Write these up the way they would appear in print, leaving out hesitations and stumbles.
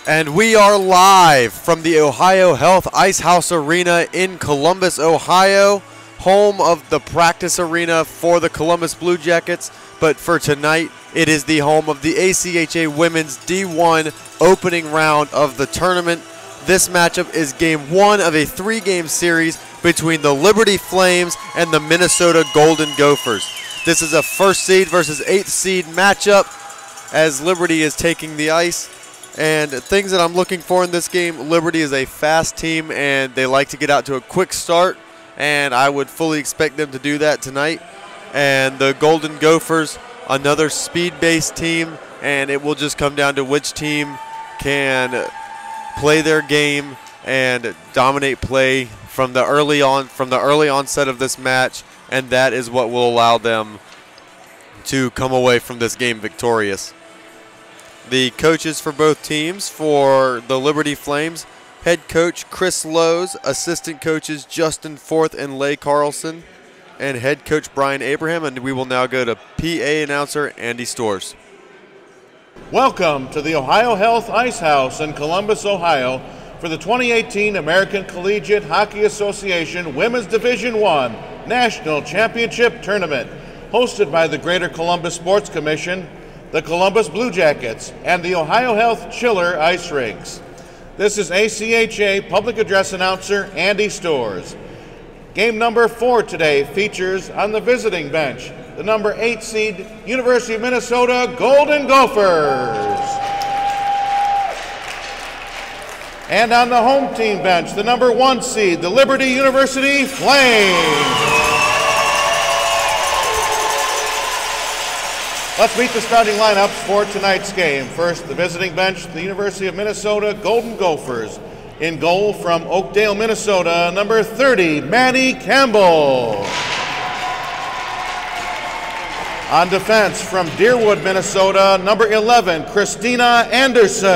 And we are live from the Ohio Health Ice House Arena in Columbus, Ohio, home of the practice arena for the Columbus Blue Jackets. But for tonight, it is the home of the ACHA Women's D1 opening round of the tournament. This matchup is game one of a three-game series between the Liberty Flames and the Minnesota Golden Gophers. This is a first seed versus eighth seed matchup as Liberty is taking the ice. And things that I'm looking for in this game, Liberty is a fast team and they like to get out to a quick start, and I would fully expect them to do that tonight. And the Golden Gophers, another speed-based team, and it will just come down to which team can play their game and dominate play from the early onset of this match, and that is what will allow them to come away from this game victorious. The coaches for both teams, for the Liberty Flames, head coach Chris Lowe's, assistant coaches Justin Forth and Leigh Carlson, and head coach Brian Abraham. And we will now go to PA announcer Andy Stores. Welcome to the Ohio Health Ice House in Columbus, Ohio for the 2018 American Collegiate Hockey Association Women's Division I National Championship Tournament, hosted by the Greater Columbus Sports Commission, the Columbus Blue Jackets, and the Ohio Health Chiller Ice Rinks. This is ACHA Public Address Announcer Andy Stores. Game number 4 today features on the visiting bench the number 8 seed University of Minnesota Golden Gophers. And on the home team bench, the number 1 seed, the Liberty University Flames. Let's meet the starting lineups for tonight's game. First, the visiting bench, the University of Minnesota Golden Gophers. In goal from Oakdale, Minnesota, number 30, Maddie Campbell. On defense from Deerwood, Minnesota, number 11, Christina Anderson.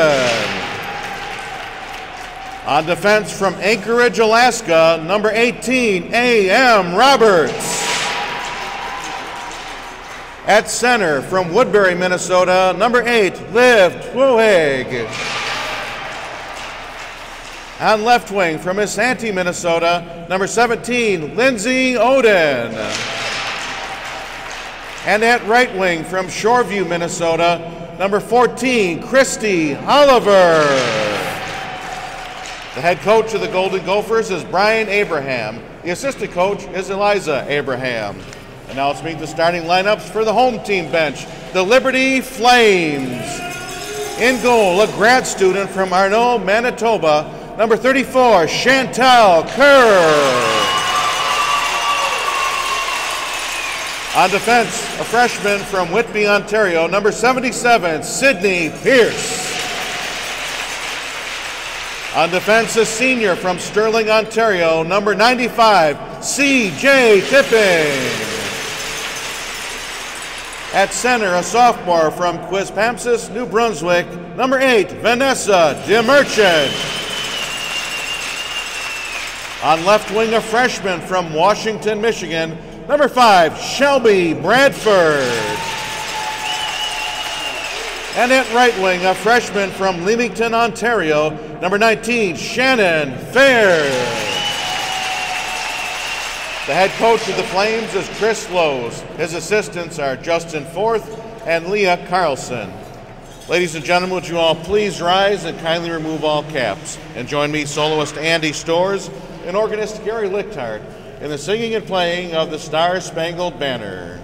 On defense from Anchorage, Alaska, number 18, A.M. Roberts. At center from Woodbury, Minnesota, number 8, Liv Twohig. On left wing from Isanti, Minnesota, number 17, Lindsay Oden. And at right wing from Shoreview, Minnesota, number 14, Christy Oliver. The head coach of the Golden Gophers is Brian Abraham. The assistant coach is Eliza Abraham. And now let's meet the starting lineups for the home team bench. The Liberty Flames. In goal, a grad student from Arnault, Manitoba, number 34, Chantal Kerr. On defense, a freshman from Whitby, Ontario, number 77, Sydney Pierce. On defense, a senior from Sterling, Ontario, number 95, C.J. Tipping. At center, a sophomore from Quispamsis, New Brunswick, number 8, Vanessa DeMerchant. On left wing, a freshman from Washington, Michigan, number 5, Shelby Bradford. And at right wing, a freshman from Leamington, Ontario, number 19, Shannon Fair. The head coach of the Flames is Chris Lowe's. His assistants are Justin Forth and Leah Carlson. Ladies and gentlemen, would you all please rise and kindly remove all caps and join me, soloist Andy Stores and organist Gary Lichthardt, in the singing and playing of the Star-Spangled Banner.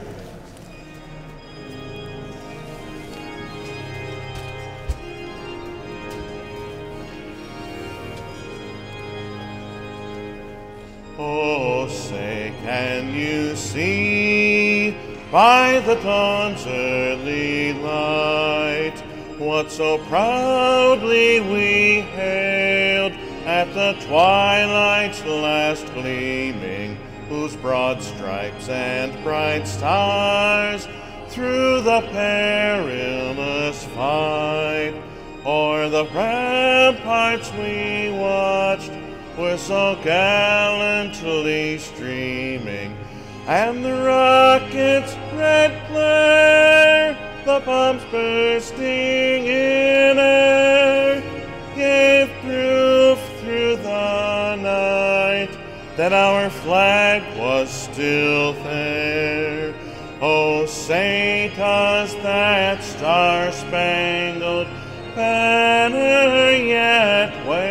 Oh, say, can you see by the dawn's early light what so proudly we hailed at the twilight's last gleaming, whose broad stripes and bright stars through the perilous fight o'er the ramparts we watched were so gallantly streaming, and the rocket's red glare, the bombs bursting in air, that our flag was still there. Oh, say does that star-spangled banner yet wave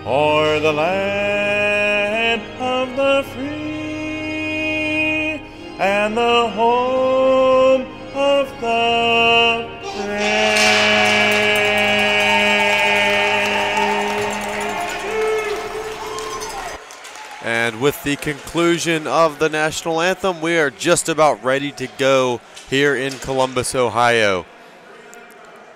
o'er the land of the free and the home of the brave. And with the conclusion of the national anthem, we are just about ready to go here in Columbus, Ohio.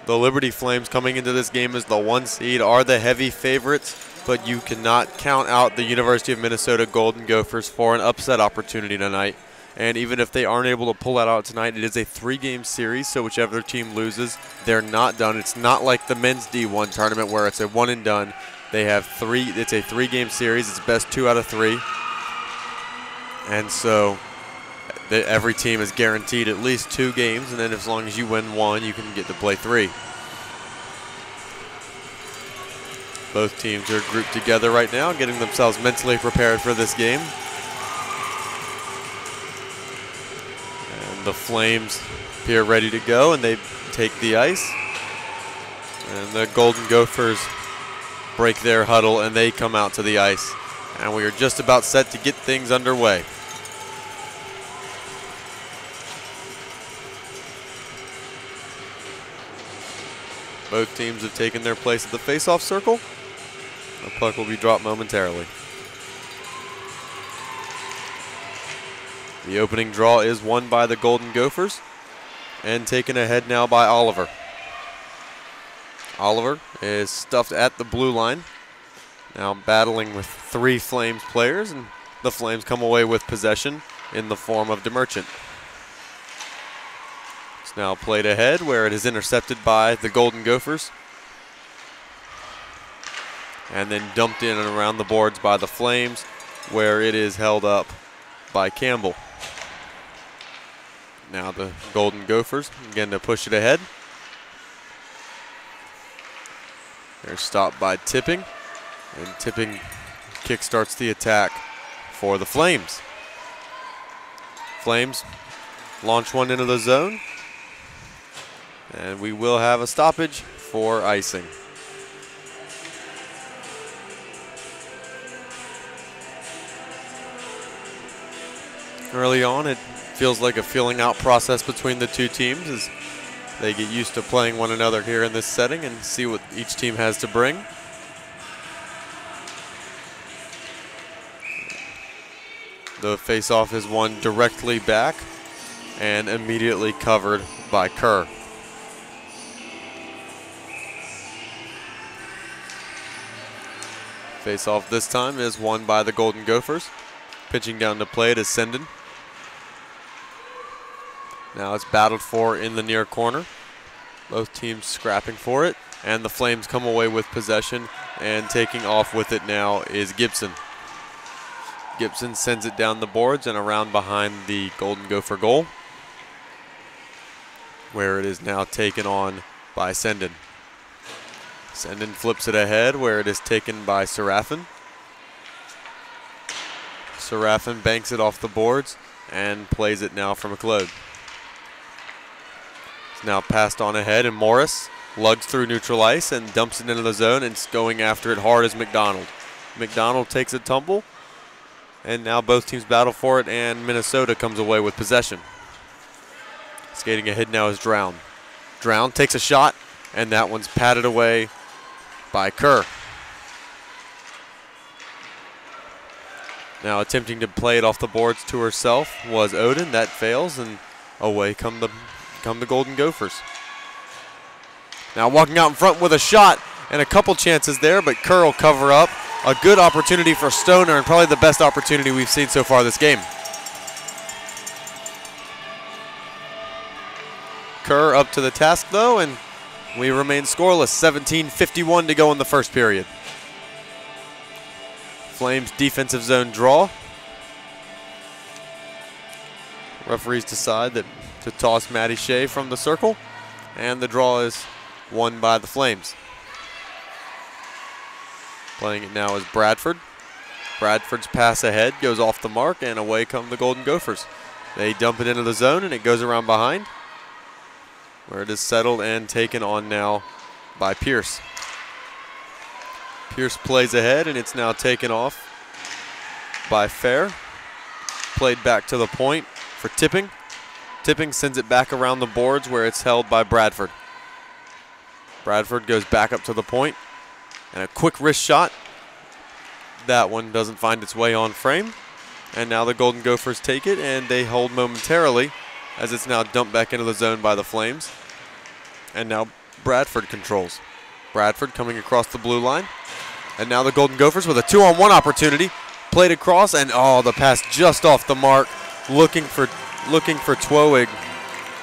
The Liberty Flames, coming into this game as the 1 seed, are the heavy favorites, but you cannot count out the University of Minnesota Golden Gophers for an upset opportunity tonight. And even if they aren't able to pull that out tonight, it is a 3-game series, so whichever team loses, they're not done. It's not like the men's D1 tournament where it's a one and done. They have it's a 3-game series. It's best 2 out of 3. And so every team is guaranteed at least 2 games, and then as long as you win 1, you can get to play 3. Both teams are grouped together right now, getting themselves mentally prepared for this game. And the Flames appear ready to go, and they take the ice. And the Golden Gophers break their huddle, and they come out to the ice. And we are just about set to get things underway. Both teams have taken their place at the face-off circle. The puck will be dropped momentarily. The opening draw is won by the Golden Gophers and taken ahead now by Oliver. Oliver is stuffed at the blue line, now battling with 3 Flames players, and the Flames come away with possession in the form of DeMerchant. It's now played ahead where it is intercepted by the Golden Gophers and then dumped in and around the boards by the Flames, where it is held up by Campbell. Now the Golden Gophers again to push it ahead. They're stopped by Tipping, and Tipping kickstarts the attack for the Flames. Flames launch one into the zone, and we will have a stoppage for icing. Early on, it feels like a feeling out process between the two teams as they get used to playing one another here in this setting and see what each team has to bring. The face-off is won directly back and immediately covered by Kerr. Face-off this time is won by the Golden Gophers. Pitching down to play it is Senden. Now it's battled for in the near corner. Both teams scrapping for it, and the Flames come away with possession, and taking off with it now is Gibson. Gibson sends it down the boards and around behind the Golden Gopher goal, where it is now taken on by Senden. Senden flips it ahead where it is taken by Serafin. Serafin banks it off the boards and plays it now for McLeod. It's now passed on ahead, and Morris lugs through neutral ice and dumps it into the zone, and going after it hard is McDonald. McDonald takes a tumble, and now both teams battle for it, and Minnesota comes away with possession. Skating ahead now is Drown. Drown takes a shot, and that one's patted away by Kerr. Now attempting to play it off the boards to herself was Odin. That fails, and away come the Golden Gophers. Now walking out in front with a shot and a couple chances there, but Kerr will cover up. A good opportunity for Stoner, and probably the best opportunity we've seen so far this game. Kerr up to the task though, and we remain scoreless. 17:51 to go in the first period. Flames defensive zone draw. Referees decide that to toss Maddie Shea from the circle, and the draw is won by the Flames. Playing it now is Bradford. Bradford's pass ahead goes off the mark, and away come the Golden Gophers. They dump it into the zone, and it goes around behind, where it is settled and taken on now by Pierce. Pierce plays ahead, and it's now taken off by Fair. Played back to the point for Tipping. Tipping sends it back around the boards where it's held by Bradford. Bradford goes back up to the point, and a quick wrist shot. That one doesn't find its way on frame. And now the Golden Gophers take it, and they hold momentarily as it's now dumped back into the zone by the Flames. And now Bradford controls. Bradford coming across the blue line. And now the Golden Gophers with a 2-on-1 opportunity. Played across, and oh, the pass just off the mark. Looking for Twowig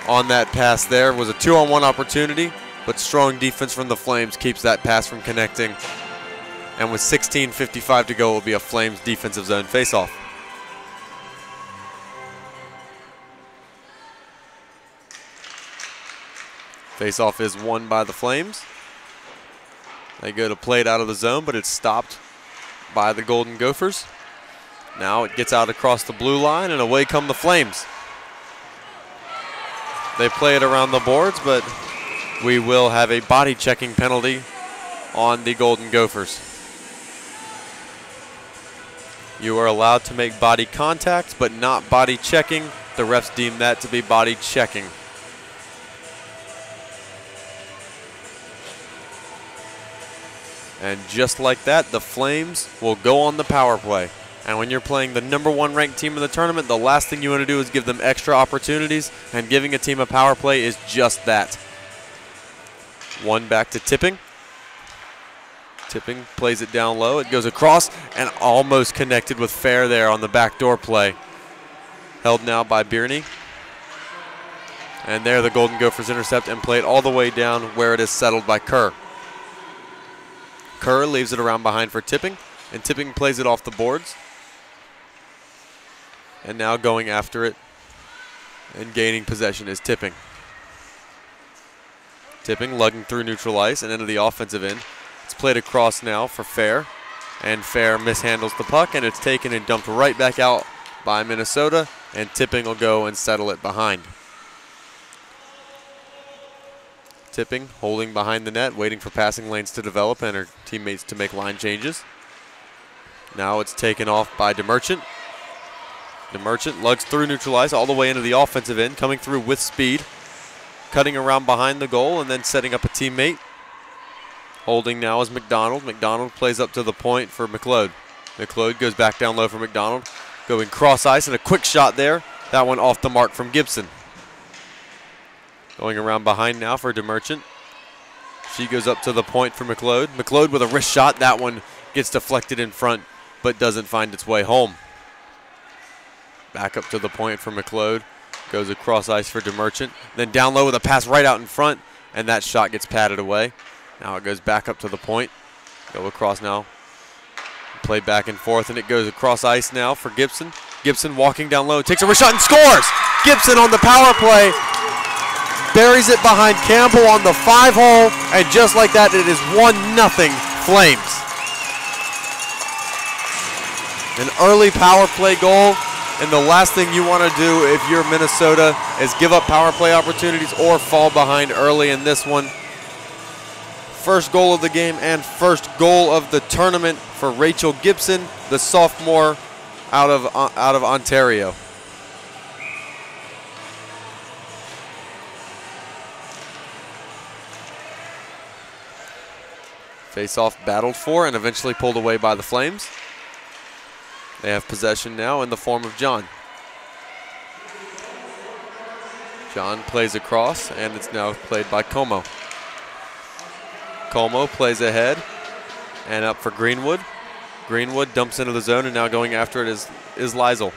on that pass there. Was a 2-on-1 opportunity, but strong defense from the Flames keeps that pass from connecting. And with 16:55 to go, it will be a Flames defensive zone faceoff. Faceoff is won by the Flames. They go to play it out of the zone, but it's stopped by the Golden Gophers. Now it gets out across the blue line, and away come the Flames. They play it around the boards, but we will have a body checking penalty on the Golden Gophers. You are allowed to make body contact, but not body checking. The refs deem that to be body checking. And just like that, the Flames will go on the power play. And when you're playing the #1 ranked team in the tournament, the last thing you want to do is give them extra opportunities, and giving a team a power play is just that. One back to Tipping. Tipping plays it down low. It goes across and almost connected with Fair there on the backdoor play. Held now by Bierney. And there the Golden Gophers intercept and play it all the way down where it is settled by Kerr. Kerr leaves it around behind for Tipping, and Tipping plays it off the boards. And now going after it and gaining possession is Tipping. Tipping lugging through neutral ice and into the offensive end. It's played across now for Fair, and Fair mishandles the puck, and it's taken and dumped right back out by Minnesota, and Tipping will go and settle it behind. Tipping holding behind the net, waiting for passing lanes to develop and her teammates to make line changes. Now it's taken off by DeMerchant. DeMerchant lugs through neutral ice all the way into the offensive end, coming through with speed, cutting around behind the goal and then setting up a teammate. Holding now is McDonald. McDonald plays up to the point for McLeod. McLeod goes back down low for McDonald, going cross ice, and a quick shot there. That one off the mark from Gibson. Going around behind now for DeMerchant. She goes up to the point for McLeod. McLeod with a wrist shot. That one gets deflected in front, but doesn't find its way home. Back up to the point for McLeod. Goes across ice for DeMerchant. Then down low with a pass right out in front, and that shot gets patted away. Now it goes back up to the point. Go across now. Play back and forth, and it goes across ice now for Gibson. Gibson walking down low, takes a wrist shot and scores! Gibson on the power play. Buries it behind Campbell on the 5-hole, and just like that, it is 1-0 Flames. An early power play goal, and the last thing you want to do if you're Minnesota is give up power play opportunities or fall behind early in this one. First goal of the game and first goal of the tournament for Rachel Gibson, the sophomore out of Ontario. Face-off battled for and eventually pulled away by the Flames. They have possession now in the form of John. John plays across, and it's now played by Como. Como plays ahead and up for Greenwood. Greenwood dumps into the zone, and now going after it is Liesel.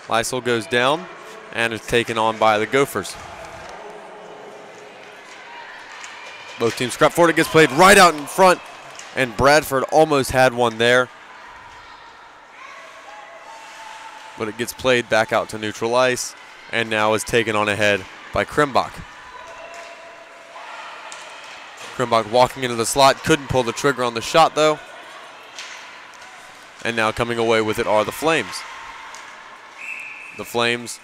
Liesel goes down and is taken on by the Gophers. Both teams scrap for it. It gets played right out in front, and Bradford almost had one there. But it gets played back out to neutral ice, and now is taken on ahead by Krimbach. Krimbach walking into the slot, couldn't pull the trigger on the shot though. And now coming away with it are the Flames. The Flames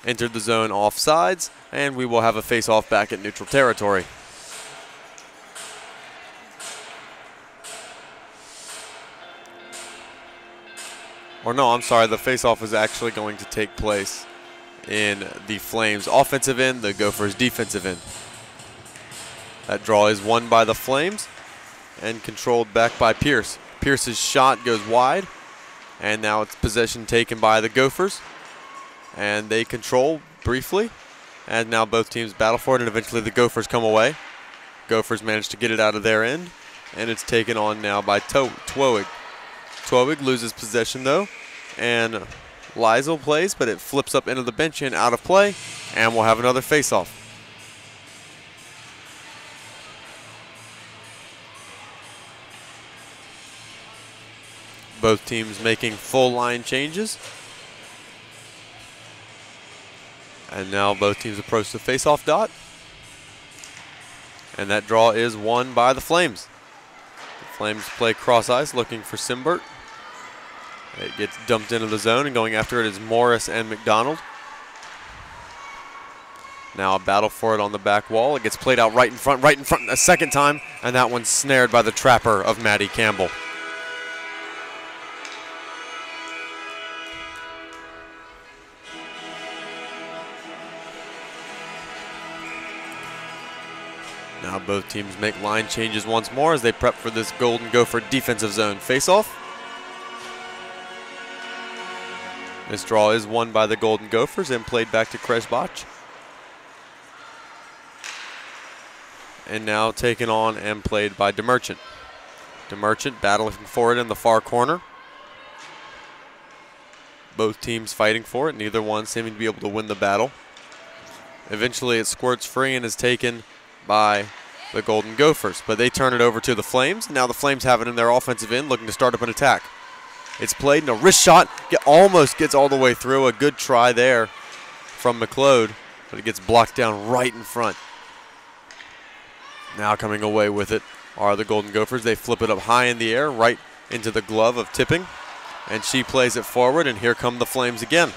entered the zone offsides, and we will have a face-off back at neutral territory. Or no, I'm sorry, the face-off is actually going to take place in the Flames offensive end, the Gophers defensive end. That draw is won by the Flames and controlled back by Pierce. Pierce's shot goes wide, and now it's possession taken by the Gophers. And they control briefly, and now both teams battle for it, and eventually the Gophers come away. Gophers manage to get it out of their end, and it's taken on now by Twowig. Twowig loses possession though, and Liesel plays, but it flips up into the bench and out of play, and we'll have another face-off. Both teams making full line changes. And now both teams approach the face-off dot. And that draw is won by the Flames. The Flames play cross ice looking for Simbert. It gets dumped into the zone, and going after it is Morris and McDonald. Now a battle for it on the back wall. It gets played out right in front a second time, and that one's snared by the trapper of Maddie Campbell. Now both teams make line changes once more as they prep for this Golden Gopher defensive zone face-off. This draw is won by the Golden Gophers and played back to Kresbach. And now taken on and played by DeMerchant. DeMerchant battling for it in the far corner. Both teams fighting for it, neither one seeming to be able to win the battle. Eventually it squirts free and is taken by the Golden Gophers, but they turn it over to the Flames. Now the Flames have it in their offensive end, looking to start up an attack. It's played, and a wrist shot almost gets all the way through. A good try there from McLeod, but it gets blocked down right in front. Now coming away with it are the Golden Gophers. They flip it up high in the air, right into the glove of Tipping, and she plays it forward, and here come the Flames again.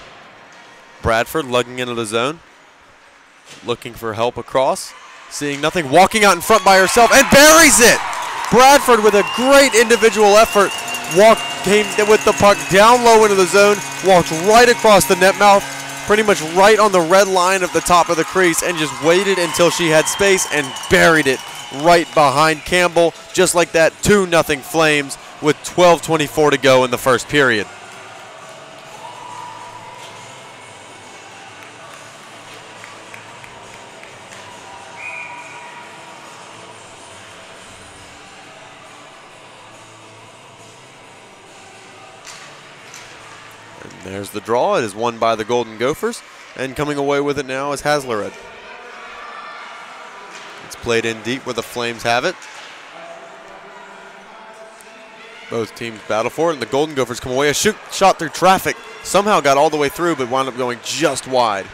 Bradford lugging into the zone, looking for help across, seeing nothing, walking out in front by herself, and buries it! Bradford with a great individual effort came with the puck down low into the zone, walked right across the net mouth, pretty much right on the red line of the top of the crease, and just waited until she had space and buried it right behind Campbell. Just like that, 2-0 Flames with 12:24 to go in the first period. There's the draw. It is won by the Golden Gophers, and coming away with it now is Haslerud. It's played in deep where the Flames have it. Both teams battle for it, and the Golden Gophers come away. A shot through traffic. Somehow got all the way through, but wound up going just wide.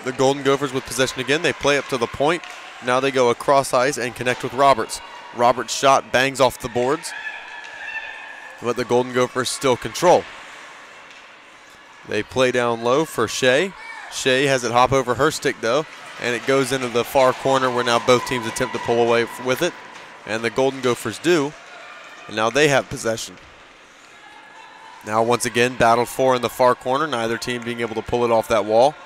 The Golden Gophers with possession again. They play up to the point. Now they go across ice and connect with Roberts. Roberts' shot bangs off the boards, but the Golden Gophers still control. They play down low for Shea. Shea has it hop over her stick though, and it goes into the far corner where now both teams attempt to pull away with it, and the Golden Gophers do, and now they have possession. Now once again battled for in the far corner, neither team being able to pull it off that wall.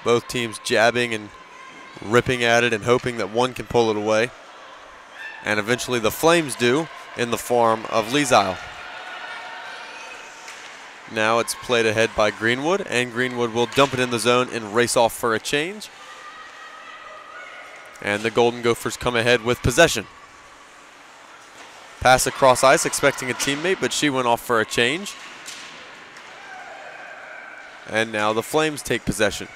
Both teams jabbing and ripping at it and hoping that one can pull it away, and eventually the Flames do, in the form of Liesel. Now it's played ahead by Greenwood, and Greenwood will dump it in the zone and race off for a change. And the Golden Gophers come ahead with possession. Pass across ice, expecting a teammate, but she went off for a change. And now the Flames take possession.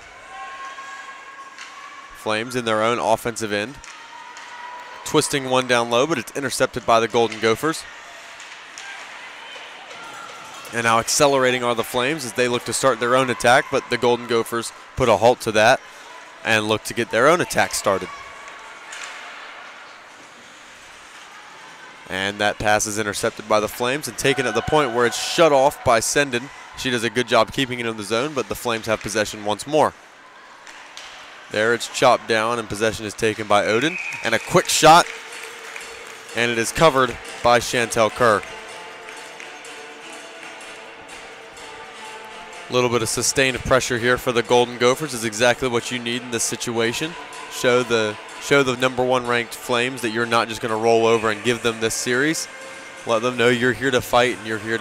Flames in their own offensive end, twisting one down low, but it's intercepted by the Golden Gophers. And now accelerating are the Flames as they look to start their own attack, but the Golden Gophers put a halt to that. and look to get their own attack started. And that pass is intercepted by the Flames and taken at the point where it's shut off by Senden. She does a good job keeping it in the zone, but the Flames have possession once more. There it's chopped down and possession is taken by Odin. And a quick shot, and it is covered by Chantel Kerr. A little bit of sustained pressure here for the Golden Gophers is exactly what you need in this situation. Show the #1 ranked Flames that you're not just going to roll over and give them this series. Let them know you're here to fight and you're here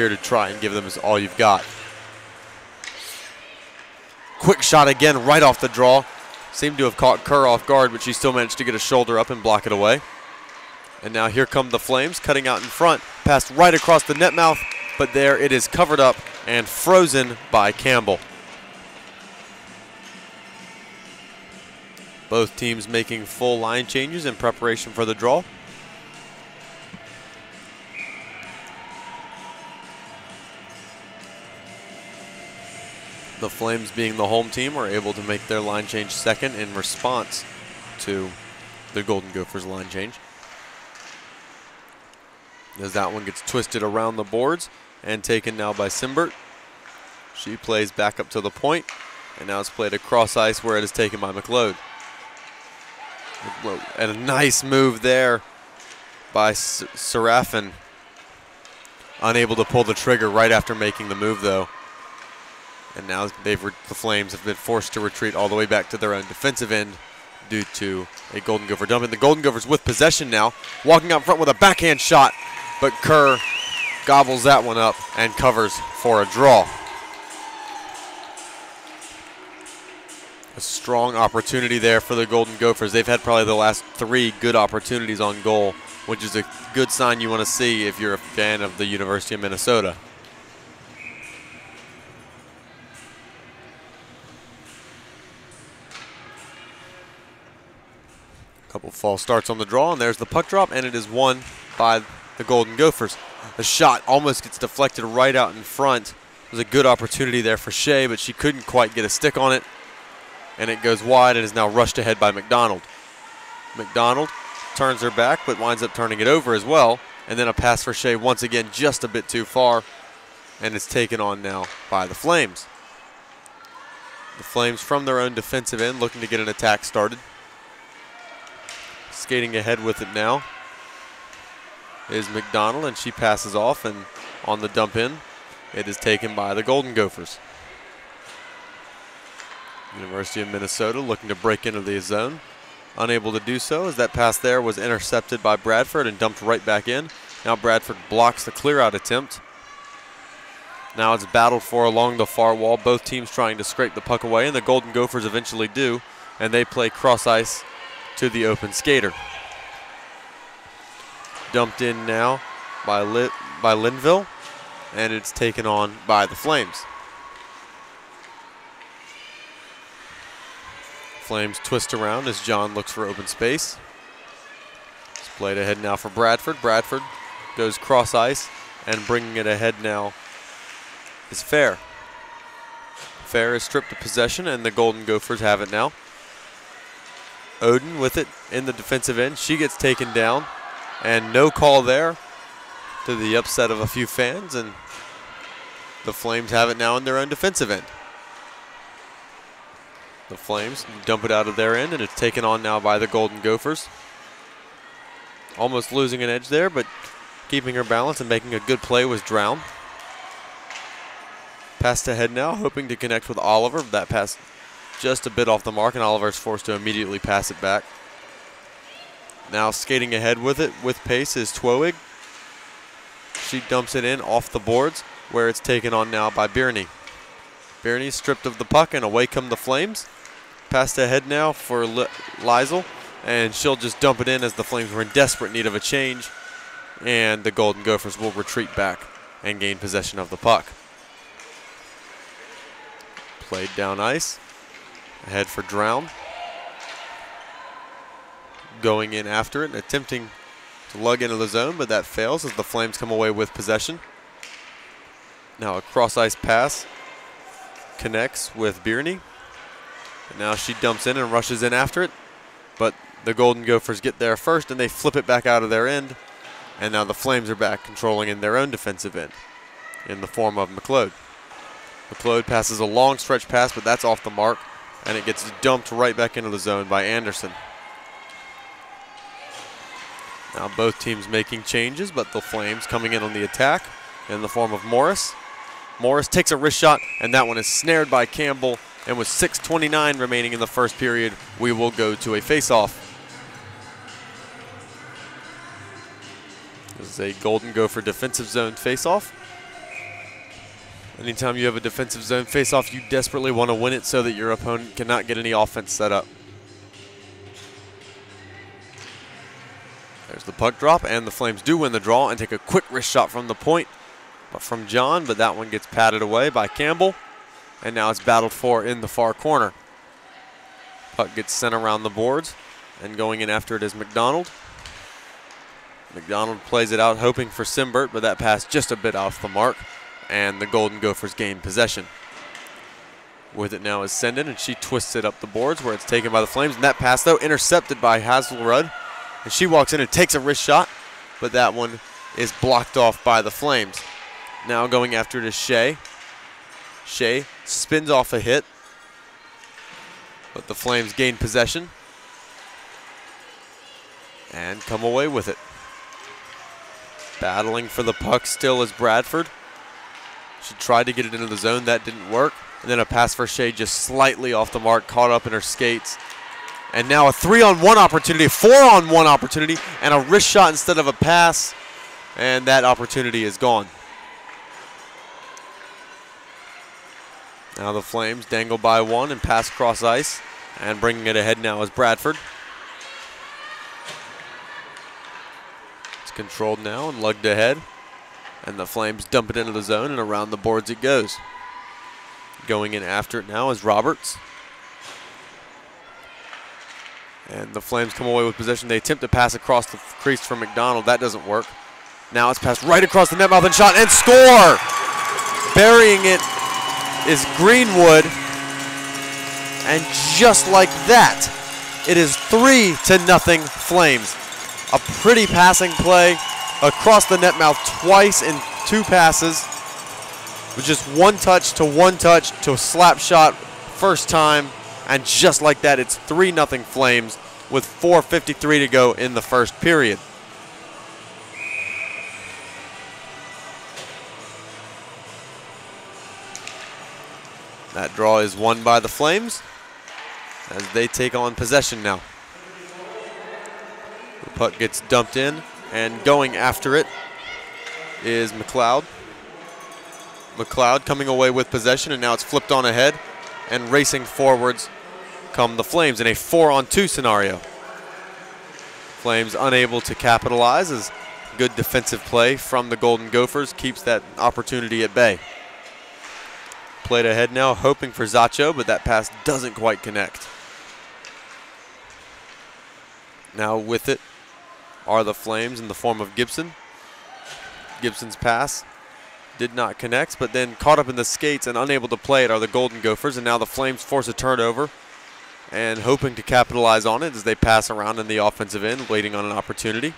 to try and give them all you've got. Quick shot again right off the draw. Seemed to have caught Kerr off guard, but she still managed to get a shoulder up and block it away. And now here come the Flames cutting out in front. Passed right across the net mouth, but there it is covered up and frozen by Campbell. Both teams making full line changes in preparation for the draw. The Flames, being the home team, are able to make their line change second in response to the Golden Gophers line change. As that one gets twisted around the boards and taken now by Simbert. She plays back up to the point, and now it's played across ice where it is taken by McLeod. And a nice move there by Serafin. Unable to pull the trigger right after making the move, though. And now the Flames have been forced to retreat all the way back to their own defensive end due to a Golden Gopher dump. And the Golden Gophers with possession now, walking out front with a backhand shot, but Kerr gobbles that one up and covers for a draw. A strong opportunity there for the Golden Gophers. They've had probably the last 3 good opportunities on goal, which is a good sign you want to see if you're a fan of the University of Minnesota. Couple false starts on the draw, and there's the puck drop, and it is won by the Golden Gophers. The shot almost gets deflected right out in front. It was a good opportunity there for Shea, but she couldn't quite get a stick on it. And it goes wide and is now rushed ahead by McDonald. McDonald turns her back, but winds up turning it over as well. And then a pass for Shea once again, just a bit too far. And it's taken on now by the Flames. The Flames from their own defensive end looking to get an attack started. Skating ahead with it now is McDonald, and she passes off, and on the dump in, it is taken by the Golden Gophers. University of Minnesota looking to break into the zone. Unable to do so as that pass there was intercepted by Bradford and dumped right back in. Now Bradford blocks the clear-out attempt. Now it's battled for along the far wall, both teams trying to scrape the puck away, and the Golden Gophers eventually do, and they play cross ice to the open skater. Dumped in now by Linville, and it's taken on by the Flames. Flames twist around as John looks for open space. It's played ahead now for Bradford. Bradford goes cross ice, and bringing it ahead now is Fair. Fair is stripped of possession, and the Golden Gophers have it now. Odin with it in the defensive end. She gets taken down, and no call there, to the upset of a few fans, and the Flames have it now in their own defensive end. The Flames dump it out of their end, and it's taken on now by the Golden Gophers. Almost losing an edge there, but keeping her balance and making a good play was Drown. Passed ahead now, hoping to connect with Oliver. That pass just a bit off the mark, and Oliver is forced to immediately pass it back. Now skating ahead with it with pace is Twowig. She dumps it in off the boards, where it's taken on now by Birney. Birney stripped of the puck, and away come the Flames. Passed ahead now for Liesel, and she'll just dump it in as the Flames were in desperate need of a change, and the Golden Gophers will retreat back and gain possession of the puck. Played down ice. Ahead for Drown. Going in after it and attempting to lug into the zone, but that fails as the Flames come away with possession. Now a cross ice pass connects with Birney. And now she dumps in and rushes in after it, but the Golden Gophers get there first and they flip it back out of their end. And now the Flames are back controlling in their own defensive end in the form of McLeod. McLeod passes a long stretch pass, but that's off the mark, and it gets dumped right back into the zone by Anderson. Now both teams making changes, but the Flames coming in on the attack in the form of Morris. Morris takes a wrist shot, and that one is snared by Campbell, and with 6:29 remaining in the first period, we will go to a face-off. This is a Golden Gopher defensive zone face-off. Anytime you have a defensive zone face-off, you desperately want to win it so that your opponent cannot get any offense set up. There's the puck drop, and the Flames do win the draw and take a quick wrist shot from the point, but from John, but that one gets patted away by Campbell, and now it's battled for in the far corner. Puck gets sent around the boards, and going in after it is McDonald. McDonald plays it out, hoping for Simbert, but that pass just a bit off the mark, and the Golden Gophers gain possession. With it now is Senden, and she twists it up the boards where it's taken by the Flames, and that pass, though, intercepted by Hazelrud, and she walks in and takes a wrist shot, but that one is blocked off by the Flames. Now going after it is Shea. Shea spins off a hit, but the Flames gain possession and come away with it. Battling for the puck still is Bradford. She tried to get it into the zone, that didn't work. And then a pass for Shea just slightly off the mark, caught up in her skates. And now a 3-on-1 opportunity, a 4-on-1 opportunity, and a wrist shot instead of a pass. And that opportunity is gone. Now the Flames dangle by one and pass across ice. And bringing it ahead now is Bradford. It's controlled now and lugged ahead. And the Flames dump it into the zone, and around the boards it goes. Going in after it now is Roberts. And the Flames come away with possession. They attempt to pass across the crease for McDonald. That doesn't work. Now it's passed right across the net mouth and shot and score! Burying it is Greenwood. And just like that, it is 3-0 Flames. A pretty passing play across the net mouth twice in two passes. With just one touch to a slap shot first time. And just like that, it's 3-0 Flames with 4:53 to go in the first period. That draw is won by the Flames as they take on possession now. The puck gets dumped in, and going after it is McLeod. McLeod coming away with possession, and now it's flipped on ahead, and racing forwards come the Flames in a 4-on-2 scenario. Flames unable to capitalize as good defensive play from the Golden Gophers keeps that opportunity at bay. Played ahead now, hoping for Zacho, but that pass doesn't quite connect. Now with it are the Flames in the form of Gibson. Gibson's pass did not connect, but then caught up in the skates and unable to play it are the Golden Gophers, and now the Flames force a turnover and hoping to capitalize on it as they pass around in the offensive end, waiting on an opportunity.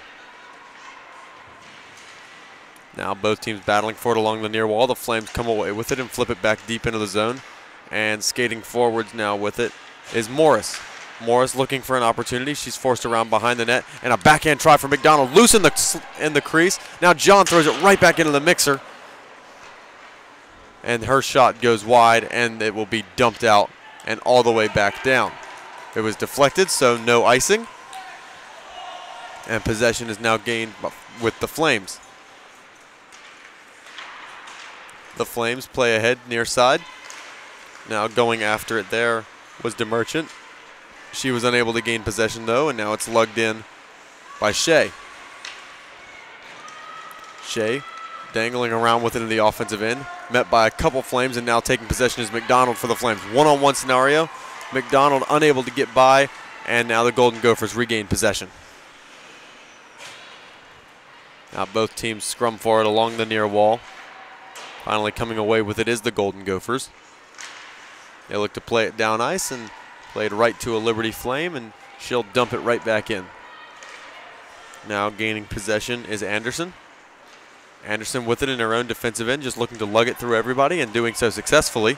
Now both teams battling for it along the near wall. The Flames come away with it and flip it back deep into the zone. And skating forwards now with it is Morris. Morris looking for an opportunity. She's forced around behind the net. And a backhand try for McDonald. Loose in the crease. Now John throws it right back into the mixer. And her shot goes wide, and it will be dumped out and all the way back down. It was deflected, so no icing. And possession is now gained with the Flames. The Flames play ahead near side. Now going after it there was DeMerchant. She was unable to gain possession though, and now it's lugged in by Shea. Shea dangling around with it in the offensive end, met by a couple Flames, and now taking possession is McDonald for the Flames. One-on-one scenario. McDonald unable to get by, and now the Golden Gophers regain possession. Now both teams scrum for it along the near wall. Finally coming away with it is the Golden Gophers. They look to play it down ice, and Played right to a Liberty Flame, and she'll dump it right back in. Now gaining possession is Anderson. Anderson with it in her own defensive end, just looking to lug it through everybody and doing so successfully.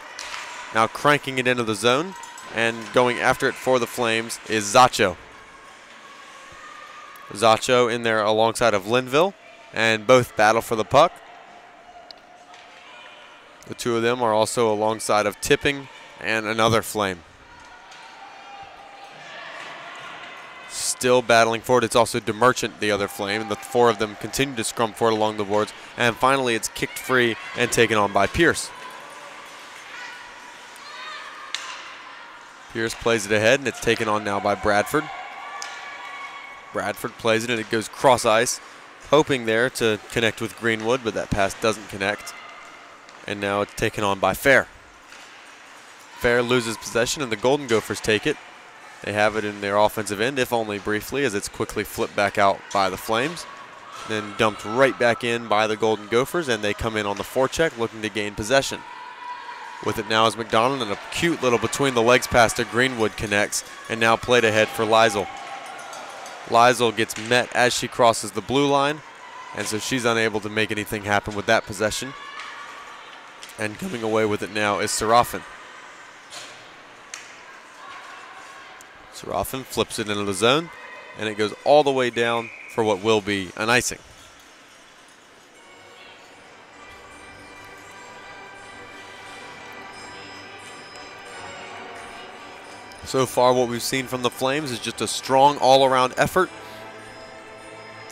Now cranking it into the zone and going after it for the Flames is Zacho. Zacho in there alongside of Linville, and both battle for the puck. The two of them are also alongside of Tipping and another Flame. Still battling for it. It's also DeMerchant, the other Flame, and the four of them continue to scrum for it along the boards. And finally, it's kicked free and taken on by Pierce. Pierce plays it ahead, and it's taken on now by Bradford. Bradford plays it, and it goes cross ice, hoping there to connect with Greenwood, but that pass doesn't connect. And now it's taken on by Fair. Fair loses possession, and the Golden Gophers take it. They have it in their offensive end, if only briefly, as it's quickly flipped back out by the Flames. Then dumped right back in by the Golden Gophers, and they come in on the forecheck looking to gain possession. With it now is McDonald, and a cute little between the legs pass to Greenwood connects, and now played ahead for Liesel. Liesel gets met as she crosses the blue line, and so she's unable to make anything happen with that possession. And coming away with it now is Serafin. Serafin flips it into the zone, and it goes all the way down for what will be an icing. So far, what we've seen from the Flames is just a strong all-around effort,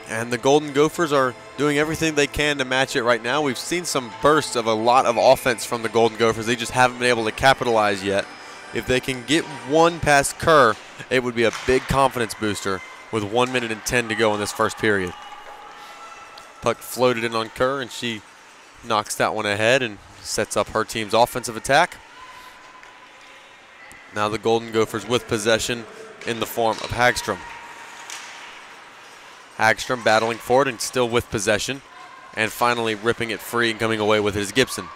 and the Golden Gophers are doing everything they can to match it right now. We've seen some bursts of a lot of offense from the Golden Gophers. They just haven't been able to capitalize yet. If they can get one past Kerr, it would be a big confidence booster with 1 minute and 10 to go in this first period. Puck floated in on Kerr, and she knocks that one ahead and sets up her team's offensive attack. Now the Golden Gophers with possession in the form of Hagstrom. Hagstrom battling for it and still with possession, and finally ripping it free and coming away with it is Gibson.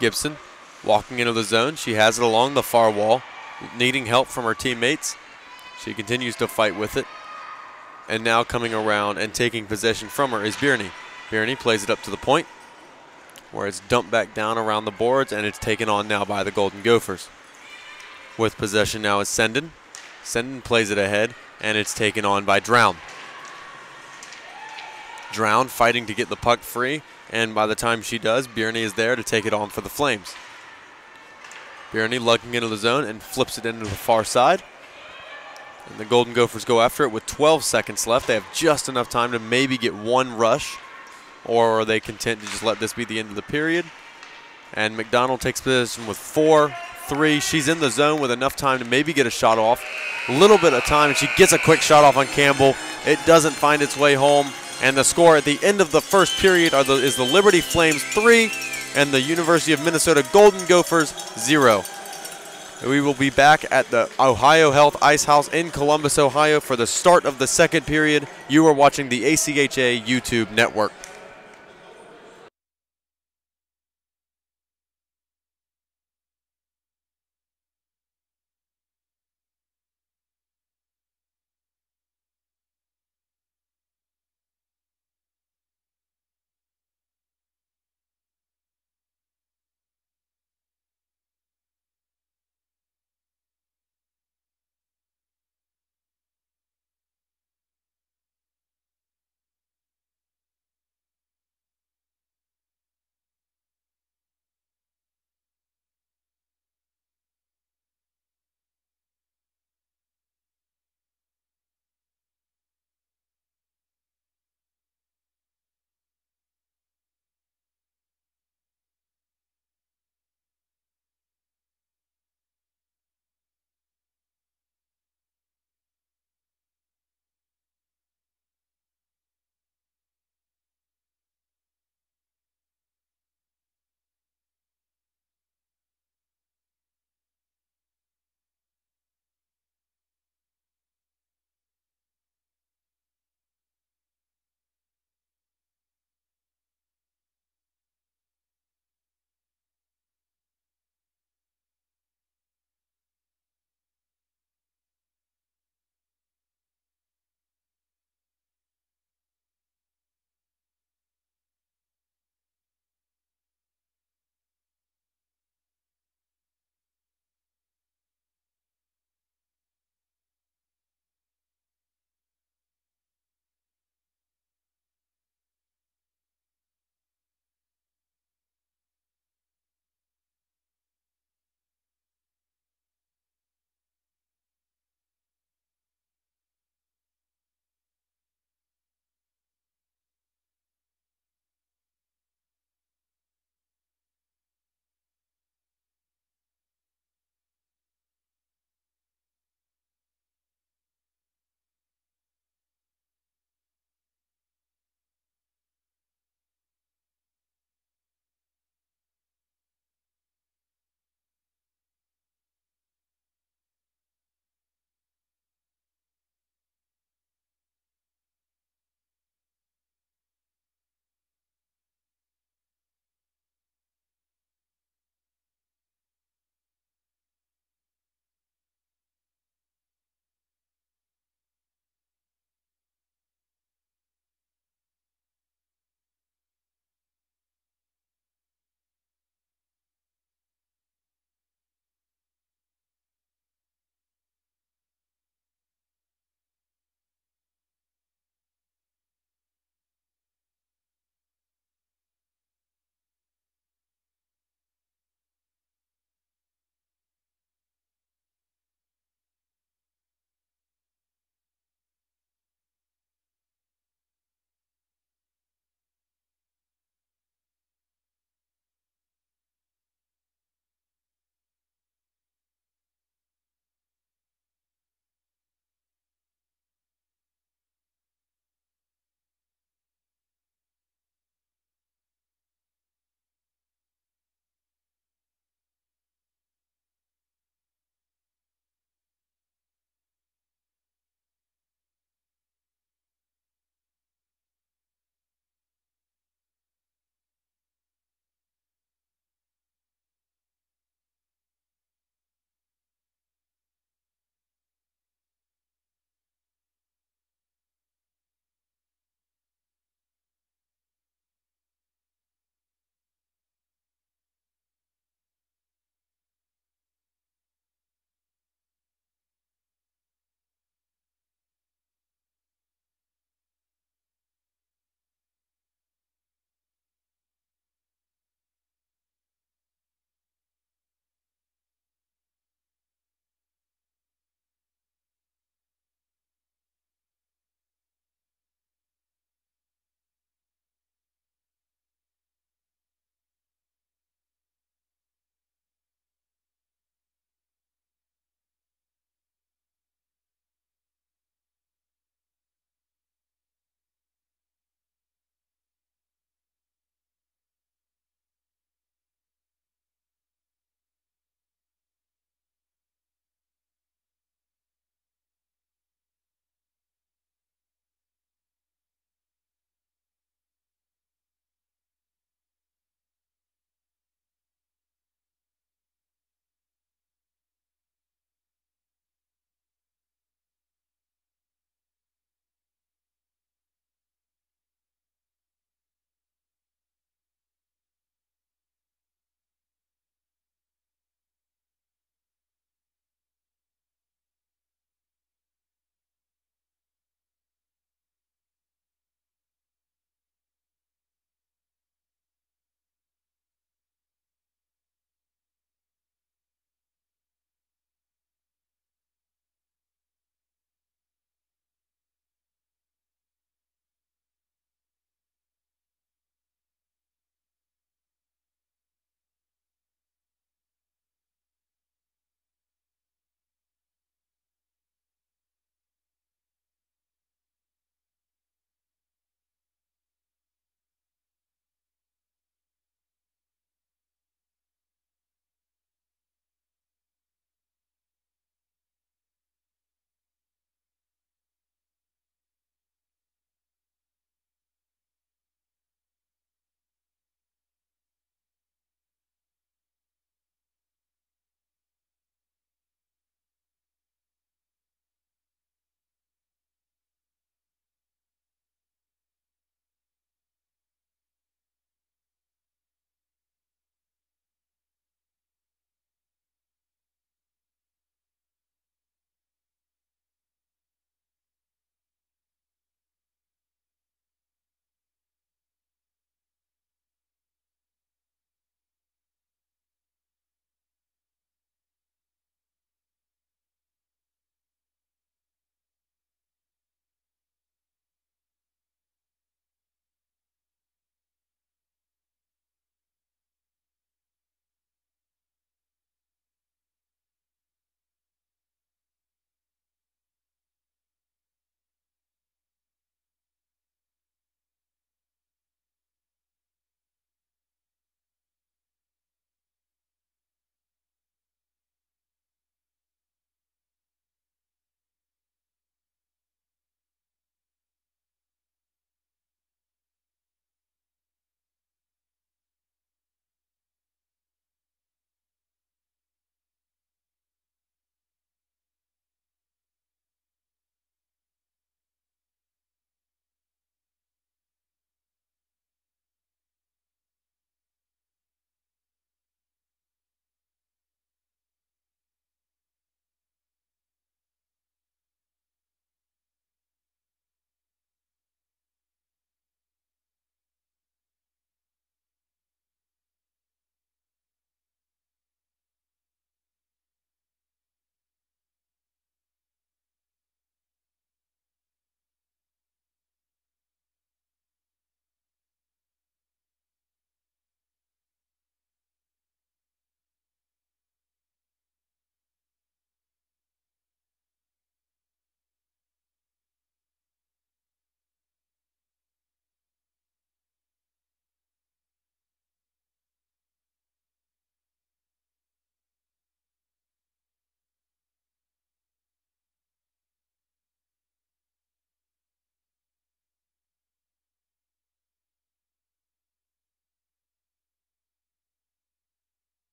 Gibson walking into the zone. She has it along the far wall, needing help from her teammates. She continues to fight with it. And now coming around and taking possession from her is Bierney. Bierney plays it up to the point, where it's dumped back down around the boards, and it's taken on now by the Golden Gophers. With possession now is Senden. Senden plays it ahead, and it's taken on by Drown. Drown fighting to get the puck free, and by the time she does, Bierney is there to take it on for the Flames. Bierney lugging into the zone and flips it into the far side. And the Golden Gophers go after it with 12 seconds left. They have just enough time to maybe get one rush, or are they content to just let this be the end of the period? And McDonald takes possession with 4-3. She's in the zone with enough time to maybe get a shot off. A little bit of time, and she gets a quick shot off on Campbell. It doesn't find its way home. And the score at the end of the first period is the Liberty Flames 3 and the University of Minnesota Golden Gophers 0. We will be back at the Ohio Health Ice House in Columbus, Ohio for the start of the second period. You are watching the ACHA YouTube network.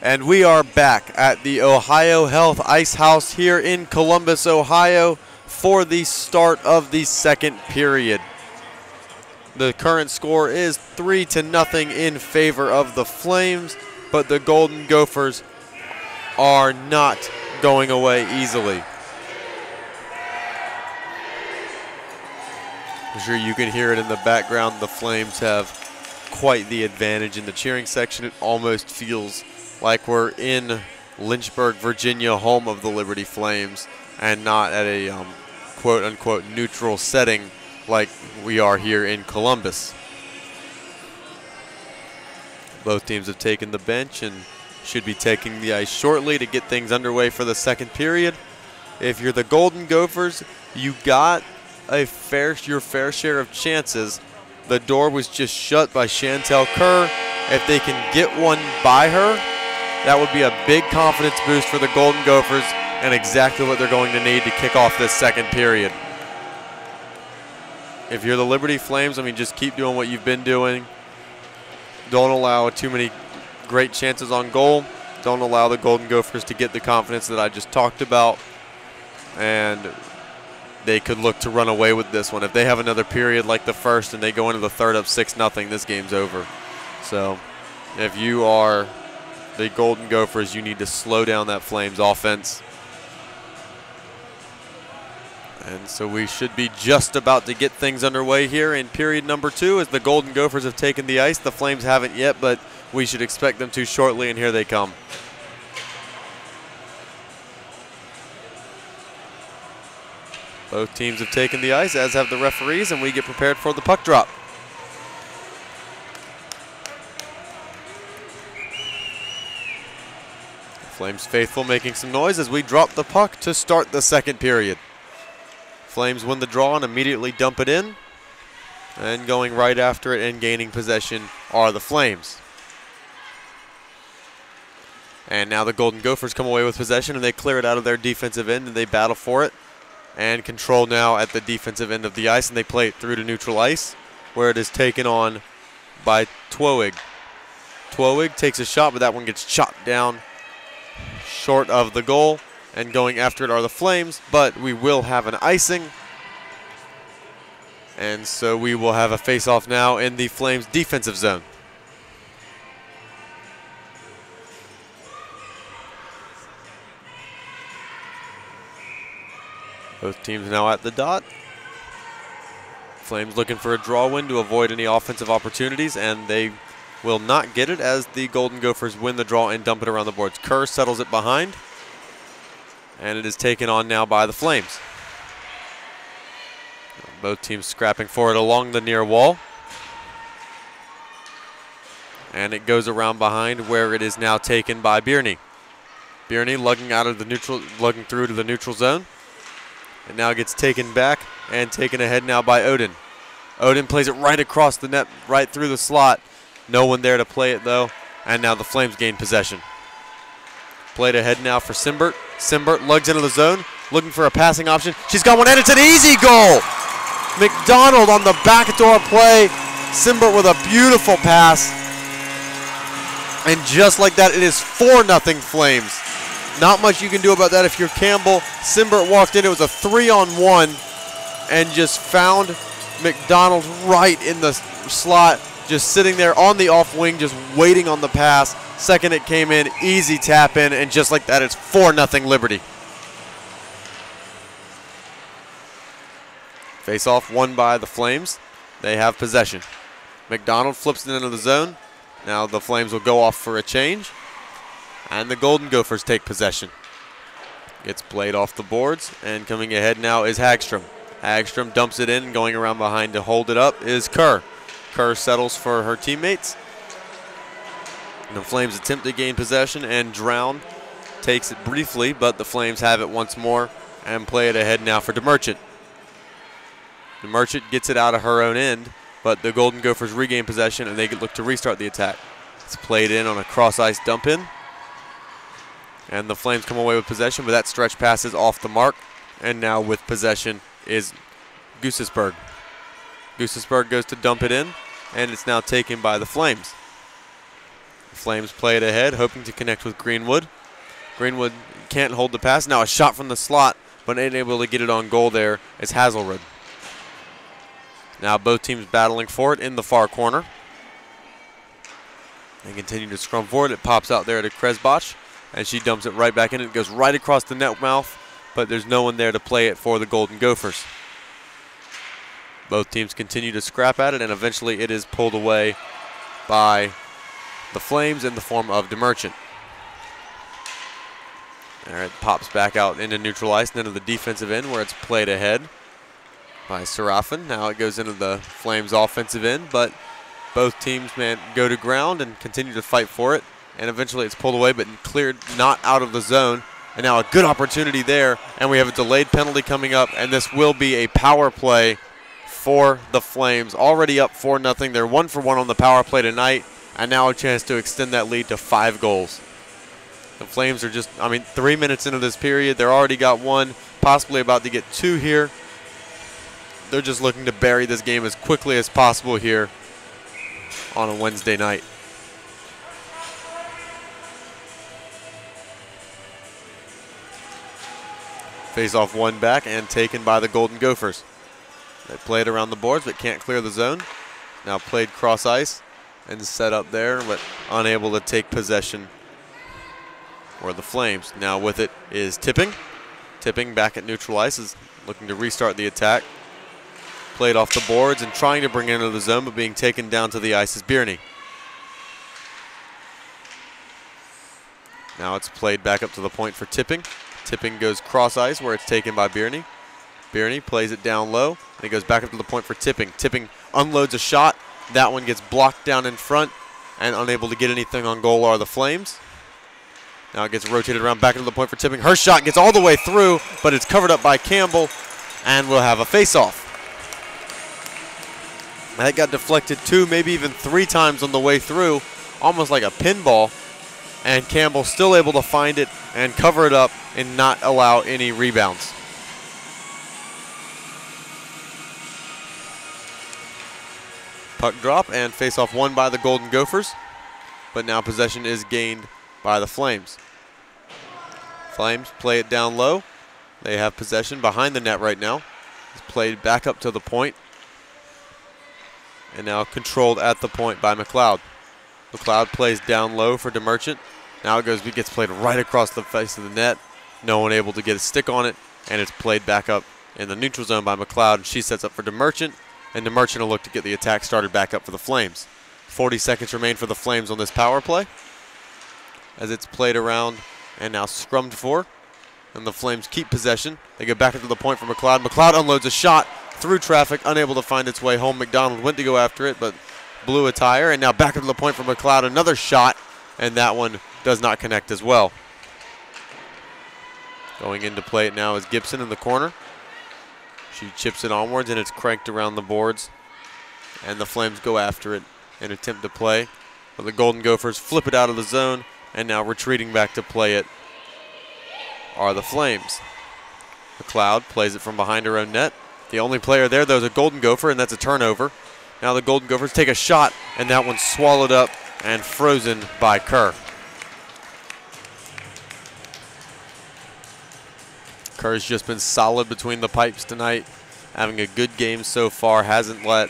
And we are back at the Ohio Health Ice House here in Columbus, Ohio for the start of the second period. The current score is 3-0 in favor of the Flames, but the Golden Gophers are not going away easily. I'm sure you can hear it in the background. The Flames have quite the advantage in the cheering section. It almost feels like we're in Lynchburg, Virginia, home of the Liberty Flames, and not at a quote-unquote neutral setting like we are here in Columbus. Both teams have taken the bench and should be taking the ice shortly to get things underway for the second period. If you're the Golden Gophers, you got your fair share of chances. The door was just shut by Chantel Kerr. If they can get one by her, that would be a big confidence boost for the Golden Gophers and exactly what they're going to need to kick off this second period. If you're the Liberty Flames, I mean, just keep doing what you've been doing. Don't allow too many great chances on goal. Don't allow the Golden Gophers to get the confidence that I just talked about. And they could look to run away with this one. If they have another period like the first and they go into the third up 6-0, this game's over. So if you are the Golden Gophers, you need to slow down that Flames offense. And so we should be just about to get things underway here in period number 2 as the Golden Gophers have taken the ice. The Flames haven't yet, but we should expect them to shortly, and here they come. Both teams have taken the ice, as have the referees, and we get prepared for the puck drop. Flames faithful making some noise as we drop the puck to start the second period. Flames win the draw and immediately dump it in. And going right after it and gaining possession are the Flames. And now the Golden Gophers come away with possession and they clear it out of their defensive end and they battle for it. And control now at the defensive end of the ice, and they play it through to neutral ice where it is taken on by Twowig. Twowig takes a shot, but that one gets shot down short of the goal. And going after it are the Flames, but we will have an icing. And so we will have a face-off now in the Flames defensive zone. Both teams now at the dot. Flames looking for a draw win to avoid any offensive opportunities, and they will not get it as the Golden Gophers win the draw and dump it around the boards. Kerr settles it behind. And it is taken on now by the Flames. Both teams scrapping for it along the near wall. And it goes around behind where it is now taken by Bierney. Bierney lugging through to the neutral zone. And now gets taken back and taken ahead now by Odin. Odin plays it right across the net, right through the slot. No one there to play it though. And now the Flames gain possession. Played ahead now for Simbert. Simbert lugs into the zone, looking for a passing option. She's got one, and it's an easy goal. McDonald on the backdoor play. Simbert with a beautiful pass. And just like that, it is 4-0 Flames. Not much you can do about that if you're Campbell. Simbert walked in. It was a 3-on-1 and just found McDonald right in the slot, just sitting there on the off wing, just waiting on the pass. Second it came in, easy tap in, and just like that, it's 4-0 Liberty. Face-off won by the Flames. They have possession. McDonald flips it into the zone. Now the Flames will go off for a change. And the Golden Gophers take possession. Gets played off the boards, and coming ahead now is Hagstrom. Hagstrom dumps it in, and going around behind to hold it up is Kerr. Kerr settles for her teammates. And the Flames attempt to gain possession, and Drown takes it briefly, but the Flames have it once more and play it ahead now for DeMerchant. DeMerchant gets it out of her own end, but the Golden Gophers regain possession and they look to restart the attack. It's played in on a cross-ice dump-in. And the Flames come away with possession, but that stretch pass is off the mark. And now with possession is Gusesberg. Gusesberg goes to dump it in, and it's now taken by the Flames. Flames play it ahead, hoping to connect with Greenwood. Greenwood can't hold the pass. Now a shot from the slot, but ain't able to get it on goal there is Hazelwood. Now both teams battling for it in the far corner. They continue to scrum forward. It pops out there to Kresbach, and she dumps it right back in. It goes right across the net mouth, but there's no one there to play it for the Golden Gophers. Both teams continue to scrap at it, and eventually it is pulled away by the Flames in the form of DeMerchant. There it pops back out into neutral ice and into the defensive end where it's played ahead by Serafin. Now it goes into the Flames offensive end, but both teams go to ground and continue to fight for it. And eventually it's pulled away, but cleared not out of the zone. And now a good opportunity there, and we have a delayed penalty coming up, and this will be a power play for the Flames. Already up 4-0. They're 1 for 1 on the power play tonight, and now a chance to extend that lead to 5 goals. The Flames are just, 3 minutes into this period. They're already got 1, possibly about to get 2 here. They're just looking to bury this game as quickly as possible here on a Wednesday night. Face-off 1 back and taken by the Golden Gophers. They play it around the boards but can't clear the zone. Now played cross ice and set up there, but unable to take possession for the Flames. Now with it is Tipping. Tipping back at neutral ice is looking to restart the attack. Played off the boards and trying to bring it into the zone, but being taken down to the ice is Bierney. Now it's played back up to the point for Tipping. Tipping goes cross ice where it's taken by Bierney. Bierney plays it down low, and it goes back up to the point for Tipping. Tipping unloads a shot. That one gets blocked down in front, and unable to get anything on goal are the Flames. Now it gets rotated around back into the point for Tipping. Her shot gets all the way through, but it's covered up by Campbell, and we'll have a face-off. That got deflected 2, maybe even 3 times on the way through, almost like a pinball, and Campbell still able to find it and cover it up and not allow any rebounds. Puck drop and face-off won by the Golden Gophers, but now possession is gained by the Flames. Flames play it down low. They have possession behind the net right now. It's played back up to the point, and now controlled at the point by McLeod. McLeod plays down low for DeMerchant. Now it gets played right across the face of the net. No one able to get a stick on it, and it's played back up in the neutral zone by McLeod. She sets up for DeMerchant, and DeMerchant will look to get the attack started back up for the Flames. 40 seconds remain for the Flames on this power play as it's played around and now scrummed for, and the Flames keep possession. They go back into the point for McLeod. McLeod unloads a shot through traffic, unable to find its way home. McDonald went to go after it, but blew a tire, and now back into the point for McLeod. Another shot, and that one does not connect as well. Going in to play it now is Gibson in the corner. She chips it onwards, and it's cranked around the boards, and the Flames go after it and attempt to play, but the Golden Gophers flip it out of the zone, and now retreating back to play it are the Flames. McLeod plays it from behind her own net. The only player there, though, is a Golden Gopher, and that's a turnover. Now the Golden Gophers take a shot, and that one's swallowed up and frozen by Kerr. Kerr's just been solid between the pipes tonight, having a good game so far, hasn't let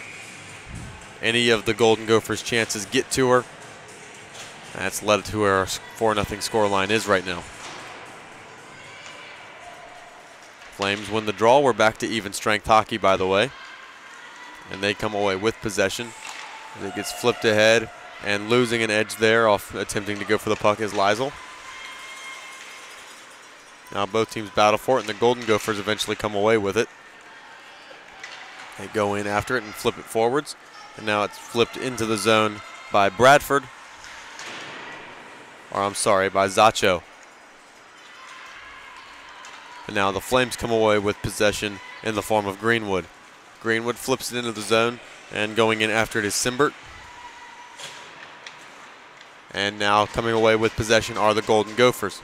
any of the Golden Gophers' chances get to her. That's led to where our 4-0 scoreline is right now. Flames win the draw. We're back to even strength hockey, by the way. And they come away with possession. It gets flipped ahead, and losing an edge there off attempting to go for the puck is Liesel. Now both teams battle for it, and the Golden Gophers eventually come away with it. They go in after it and flip it forwards. And now it's flipped into the zone by Bradford. Or I'm sorry, by Zacho. And now the Flames come away with possession in the form of Greenwood. Greenwood flips it into the zone, and going in after it is Simbert. And now coming away with possession are the Golden Gophers.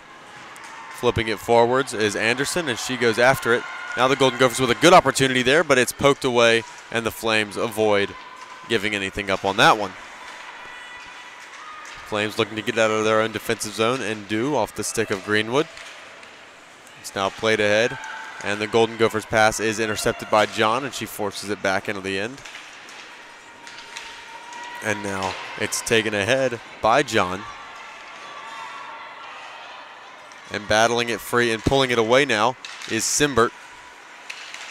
Flipping it forwards is Anderson, and she goes after it. Now the Golden Gophers with a good opportunity there, but it's poked away, and the Flames avoid giving anything up on that one. Flames looking to get out of their own defensive zone and do off the stick of Greenwood. It's now played ahead, and the Golden Gophers pass is intercepted by John, and she forces it back into the end. And now it's taken ahead by John. And battling it free and pulling it away now is Simbert.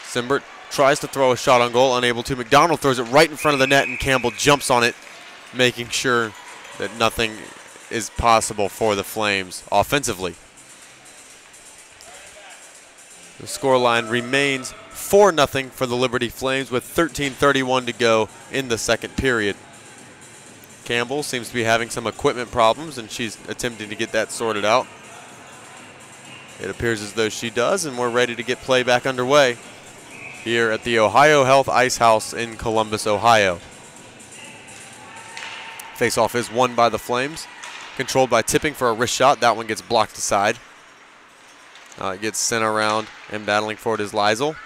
Simbert tries to throw a shot on goal, unable to. McDonald throws it right in front of the net, and Campbell jumps on it, making sure that nothing is possible for the Flames offensively. The scoreline remains 4-0 for the Liberty Flames with 13:31 to go in the second period. Campbell seems to be having some equipment problems, and she's attempting to get that sorted out. It appears as though she does, and we're ready to get play back underway here at the Ohio Health Ice House in Columbus, Ohio. Faceoff is won by the Flames, controlled by Tipping for a wrist shot. That one gets blocked aside. It gets sent around, and battling for it is Lysel.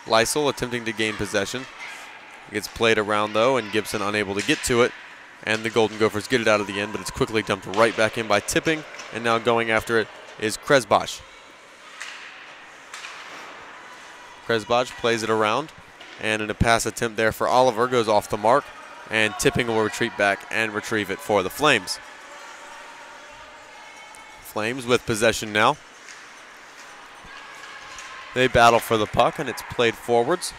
Lysel attempting to gain possession. It gets played around though, and Gibson unable to get to it. And the Golden Gophers get it out of the end, but it's quickly dumped right back in by Tipping, and now going after it is Kresbach. Kresbach plays it around, and in a pass attempt there for Oliver goes off the mark, and Tipping will retreat back and retrieve it for the Flames. Flames with possession now. They battle for the puck, and it's played forwards.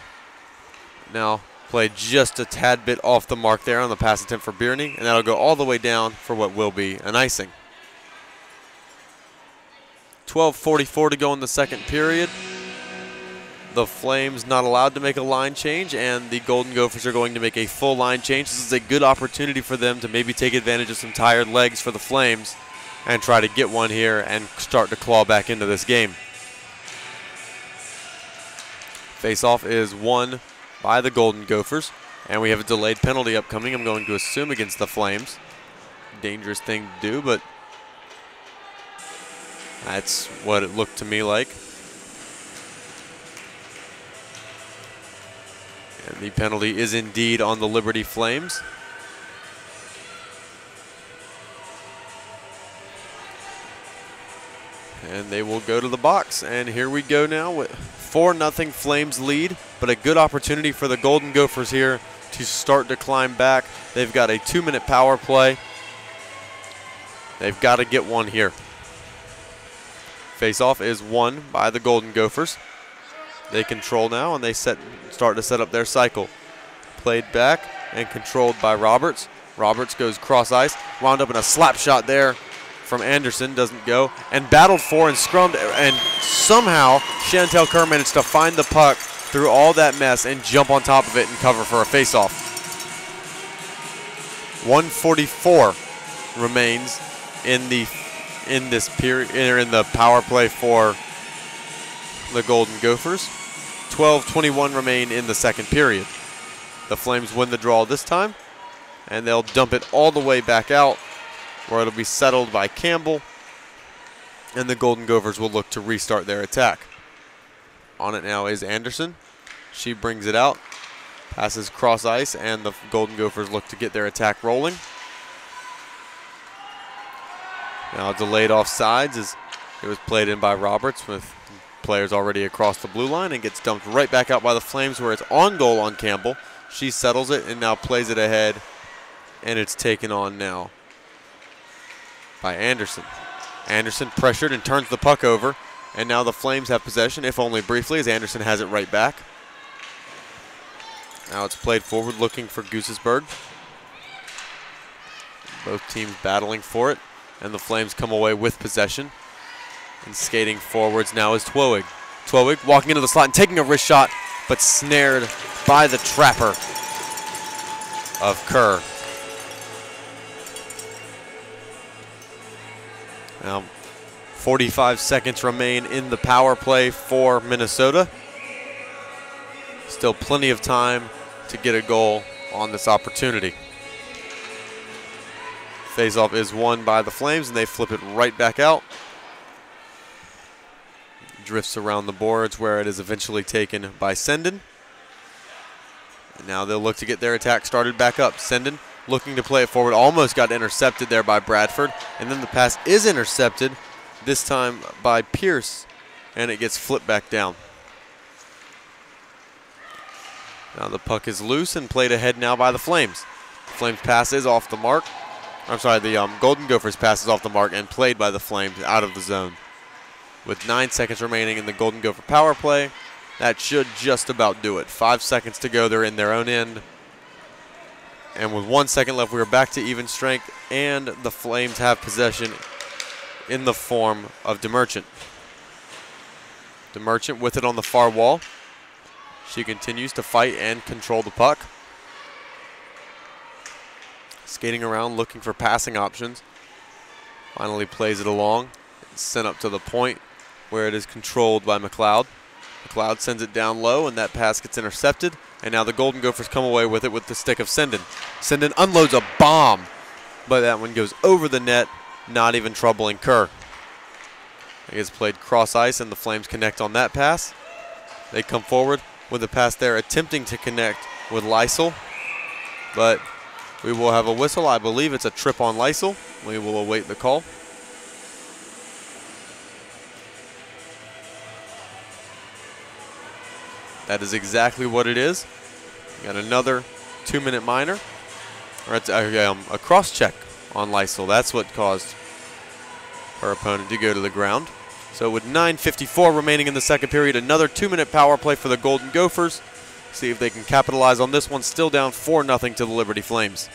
Now played just a tad bit off the mark there on the pass attempt for Bierney, and that'll go all the way down for what will be an icing. 12:44 to go in the second period. The Flames not allowed to make a line change, and the Golden Gophers are going to make a full line change. This is a good opportunity for them to maybe take advantage of some tired legs for the Flames and try to get one here and start to claw back into this game. Faceoff is won by the Golden Gophers, and we have a delayed penalty upcoming, I'm going to assume, against the Flames. Dangerous thing to do, but that's what it looked to me like. And the penalty is indeed on the Liberty Flames. And they will go to the box, and here we go now with 4-0 Flames lead, but a good opportunity for the Golden Gophers here to start to climb back. They've got a 2-minute power play. They've got to get one here. Faceoff is won by the Golden Gophers. They control now, and they start to set up their cycle. Played back and controlled by Roberts. Roberts goes cross ice, wound up in a slap shot there from Anderson, doesn't go, and battled for and scrummed, and somehow Chantel Kerr managed to find the puck through all that mess and jump on top of it and cover for a faceoff. 1:44 remains in this period, in the power play for the Golden Gophers. 12:21 remain in the second period. The Flames win the draw this time, and they'll dump it all the way back out, where it'll be settled by Campbell, and the Golden Gophers will look to restart their attack. On it now is Anderson. She brings it out, passes cross ice, and the Golden Gophers look to get their attack rolling. Now delayed offsides as it was played in by Roberts with players already across the blue line, and gets dumped right back out by the Flames, where it's on goal on Campbell. She settles it and now plays it ahead, and it's taken on now by Anderson. Anderson pressured and turns the puck over, and now the Flames have possession, if only briefly, as Anderson has it right back. Now it's played forward looking for Gusesberg. Both teams battling for it, and the Flames come away with possession. And skating forwards now is Twowig. Twowig walking into the slot and taking a wrist shot, but snared by the trapper of Kerr. Now, 45 seconds remain in the power play for Minnesota. Still plenty of time to get a goal on this opportunity. Faceoff is won by the Flames, and they flip it right back out. Drifts around the boards, where it is eventually taken by Senden. And now they'll look to get their attack started back up. Senden looking to play it forward. Almost got intercepted there by Bradford. And then the pass is intercepted, this time by Pierce, and it gets flipped back down. Now the puck is loose and played ahead now by the Flames. The Flames pass is off the mark. I'm sorry, the Golden Gophers pass is off the mark and played by the Flames out of the zone. With 9 seconds remaining in the Golden Gopher power play, that should just about do it. 5 seconds to go, they're in their own end. And with 1 second left, we are back to even strength, and the Flames have possession in the form of DeMerchant. DeMerchant with it on the far wall. She continues to fight and control the puck. Skating around, looking for passing options. Finally plays it along. It's sent up to the point where it is controlled by McLeod. McLeod sends it down low, and that pass gets intercepted. And now the Golden Gophers come away with it with the stick of Senden. Senden unloads a bomb, but that one goes over the net, not even troubling Kerr. It gets played cross ice, and the Flames connect on that pass. They come forward with the pass there, attempting to connect with Lysel, but we will have a whistle. I believe it's a trip on Lysel. We will await the call. That is exactly what it is. Got another 2-minute minor. Or it's a cross check on Lysel. That's what caused her opponent to go to the ground. So with 9:54 remaining in the second period, another 2-minute power play for the Golden Gophers. See if they can capitalize on this one. Still down 4-0 to the Liberty Flames.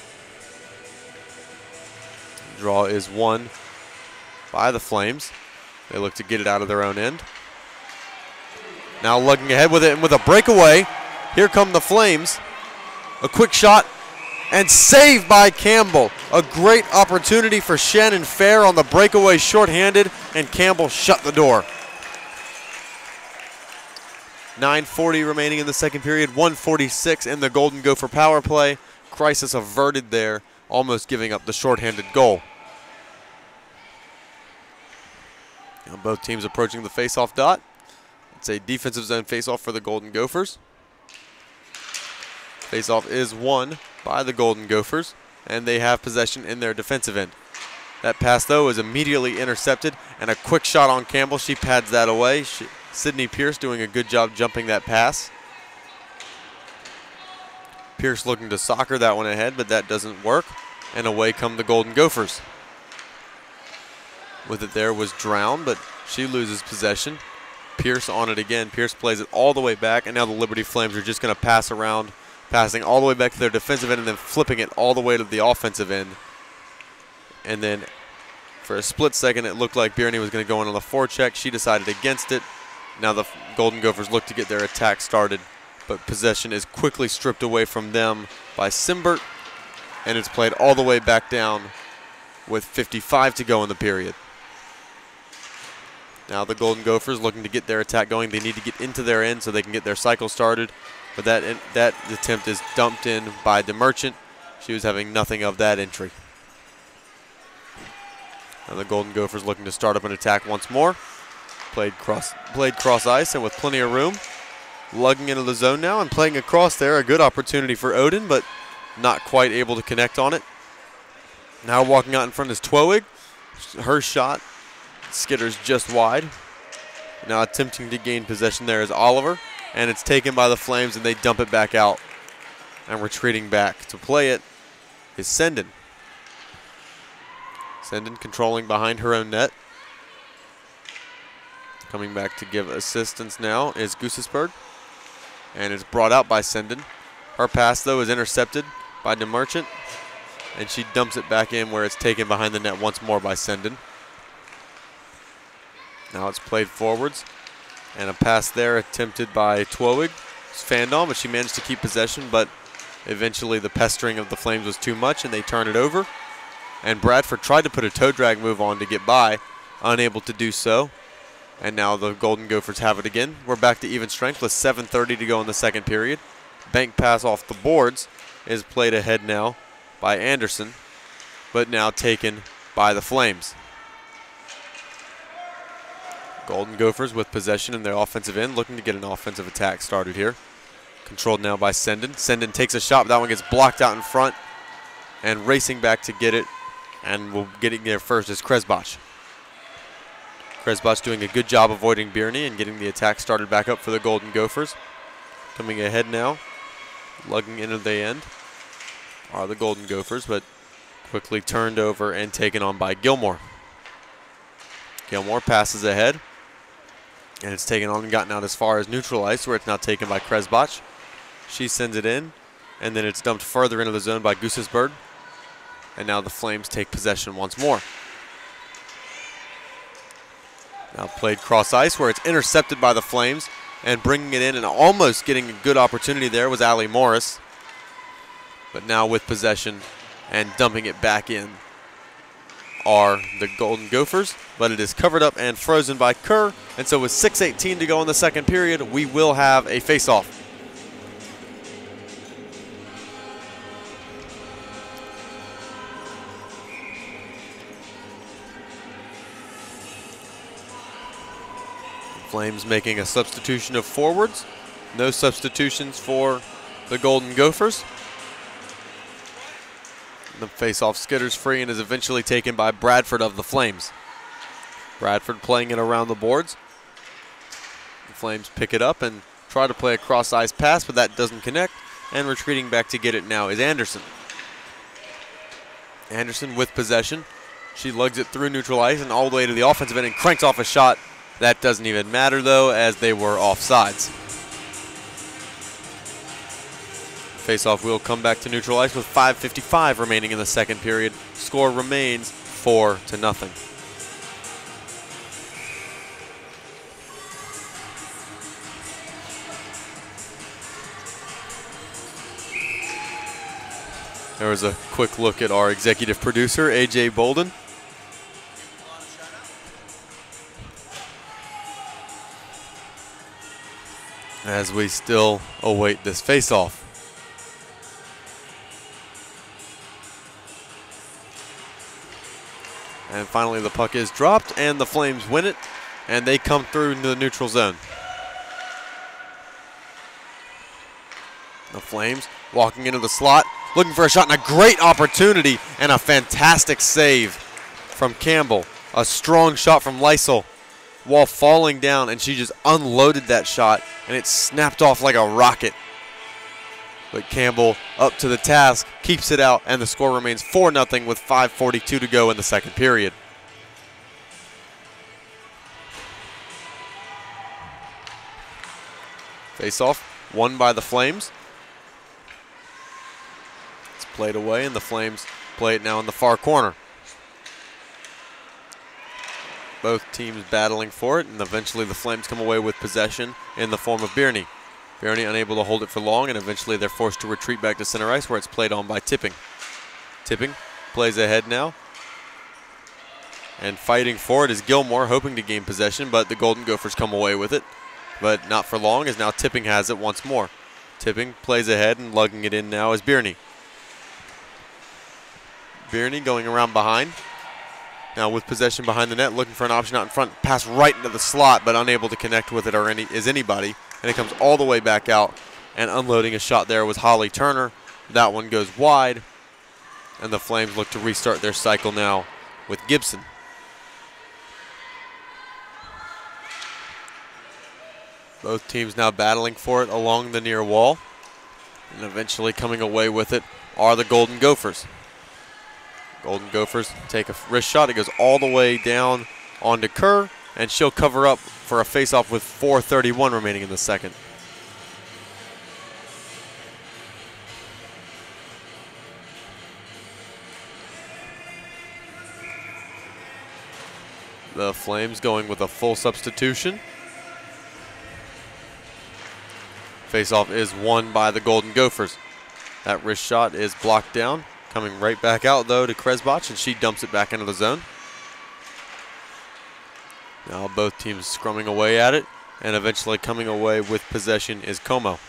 Draw is won by the Flames. They look to get it out of their own end. Now lugging ahead with it, and with a breakaway, here come the Flames. A quick shot, and saved by Campbell. A great opportunity for Shannon Fair on the breakaway, shorthanded, and Campbell shut the door. 9:40 remaining in the second period, 1:46 in the Golden Gopher power play. Crisis averted there, almost giving up the shorthanded goal. Now both teams approaching the face-off dot. It's a defensive zone face-off for the Golden Gophers. Face-off is won by the Golden Gophers, and they have possession in their defensive end. That pass, though, is immediately intercepted, and a quick shot on Campbell. She pads that away. Sydney Pierce doing a good job jumping that pass. Pierce looking to soccer that one ahead, but that doesn't work, and away come the Golden Gophers. With it there was Drown, but she loses possession. Pierce on it again. Pierce plays it all the way back, and now the Liberty Flames are just going to pass around, passing all the way back to their defensive end and then flipping it all the way to the offensive end. And then for a split second, it looked like Bierney was going to go in on the forecheck. She decided against it. Now the Golden Gophers look to get their attack started, but possession is quickly stripped away from them by Simbert, and it's played all the way back down with 55 to go in the period. Now the Golden Gophers looking to get their attack going. They need to get into their end so they can get their cycle started. But that attempt is dumped in by DeMerchant. She was having nothing of that entry. Now the Golden Gophers looking to start up an attack once more. Played cross ice and with plenty of room. Lugging into the zone now and playing across there. A good opportunity for Odin, but not quite able to connect on it. Now walking out in front is Twowig. Her shot skitters just wide. Now attempting to gain possession there is Oliver, and it's taken by the Flames, and they dump it back out. And retreating back to play it is Senden. Senden controlling behind her own net. Coming back to give assistance now is Gusesberg, and it's brought out by Senden. Her pass, though, is intercepted by DeMerchant, and she dumps it back in where it's taken behind the net once more by Senden. Now it's played forwards, and a pass there attempted by Twowig. It's fanned on, but she managed to keep possession, but eventually the pestering of the Flames was too much, and they turn it over. And Bradford tried to put a toe drag move on to get by, unable to do so. And now the Golden Gophers have it again. We're back to even strength with 7:30 to go in the second period. Bank pass off the boards is played ahead now by Anderson, but now taken by the Flames. Golden Gophers with possession in their offensive end, looking to get an offensive attack started here. Controlled now by Senden. Senden takes a shot, but that one gets blocked out in front. and racing back to get it, and will getting there first is Kresbach. Kresbach doing a good job avoiding Birney and getting the attack started back up for the Golden Gophers. Coming ahead now, lugging into the end are the Golden Gophers, but quickly turned over and taken on by Gilmore. Gilmore passes ahead, and it's taken on and gotten out as far as neutral ice, where it's now taken by Kresbach. She sends it in, and then it's dumped further into the zone by Gusesberg. And now the Flames take possession once more. Now played cross ice, where it's intercepted by the Flames, and bringing it in and almost getting a good opportunity there was Allie Morris. But now with possession and dumping it back in are the Golden Gophers, but it is covered up and frozen by Kerr. And so with 6:18 to go in the second period, we will have a face-off. Flames making a substitution of forwards. No substitutions for the Golden Gophers. The face-off skitters free and is eventually taken by Bradford of the Flames. Bradford playing it around the boards. The Flames pick it up and try to play a cross-ice pass, but that doesn't connect. And retreating back to get it now is Anderson. Anderson with possession. She lugs it through neutral ice and all the way to the offensive end and cranks off a shot. That doesn't even matter, though, as they were offsides. Faceoff will come back to neutral ice with 5:55 remaining in the second period. Score remains 4-0. There was a quick look at our executive producer, AJ Bolden. As we still await this faceoff. And finally the puck is dropped and the Flames win it, and they come through into the neutral zone. The Flames walking into the slot, looking for a shot, and a great opportunity and a fantastic save from Campbell. A strong shot from Lysel while falling down, and she just unloaded that shot, and it snapped off like a rocket. But Campbell up to the task, keeps it out, and the score remains 4-0 with 5:42 to go in the second period. Face-off won by the Flames. It's played away, and the Flames play it now in the far corner. Both teams battling for it, and eventually the Flames come away with possession in the form of Birney. Birney unable to hold it for long, and eventually they're forced to retreat back to center ice, where it's played on by Tipping. Tipping plays ahead now. And fighting for it is Gilmore, hoping to gain possession, but the Golden Gophers come away with it. But not for long, as now Tipping has it once more. Tipping plays ahead, and lugging it in now is Birney. Birney going around behind. Now with possession behind the net, looking for an option out in front. Pass right into the slot, but unable to connect with it or anybody. And it comes all the way back out. And unloading a shot there was Holly Turner. That one goes wide. And the Flames look to restart their cycle now with Gibson. Both teams now battling for it along the near wall. And eventually coming away with it are the Golden Gophers. Golden Gophers take a wrist shot. It goes all the way down onto Kerr, and she'll cover up for a face-off with 4:31 remaining in the second. The Flames going with a full substitution. Face-off is won by the Golden Gophers. That wrist shot is blocked down. Coming right back out, though, to Kresbach, and she dumps it back into the zone. Now both teams scrumming away at it, and eventually coming away with possession is Como.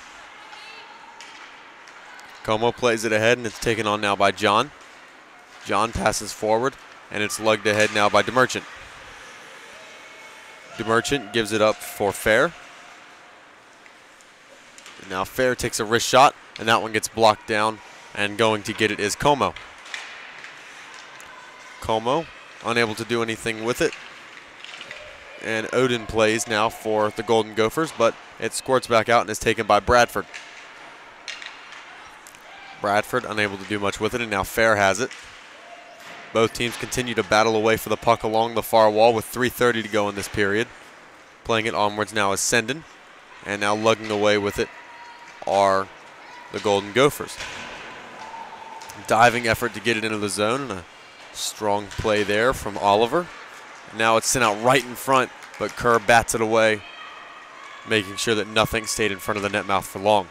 Como plays it ahead, and it's taken on now by John. John passes forward, and it's lugged ahead now by DeMerchant. DeMerchant gives it up for Fair. And now Fair takes a wrist shot, and that one gets blocked down. And going to get it is Como. Como unable to do anything with it. And Odin plays now for the Golden Gophers, but it squirts back out and is taken by Bradford. Bradford unable to do much with it, and now Fair has it. Both teams continue to battle away for the puck along the far wall with 3:30 to go in this period. Playing it onwards now is Senden, and now lugging away with it are the Golden Gophers. Diving effort to get it into the zone, and a strong play there from Oliver. Now it's sent out right in front, but Kerr bats it away, making sure that nothing stayed in front of the net mouth for long.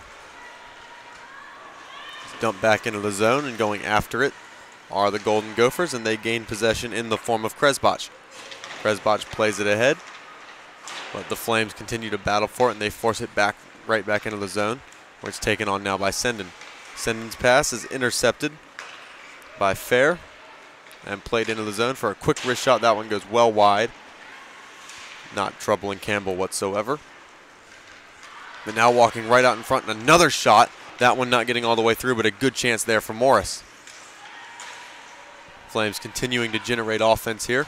It's dumped back into the zone, and going after it are the Golden Gophers, and they gain possession in the form of Kresbach. Kresbach plays it ahead, but the Flames continue to battle for it, and they force it back right back into the zone, where it's taken on now by Senden. Senden's pass is intercepted by Fair and played into the zone for a quick wrist shot. That one goes well wide, not troubling Campbell whatsoever. But now walking right out in front, and another shot. That one not getting all the way through, but a good chance there for Morris. Flames continuing to generate offense here.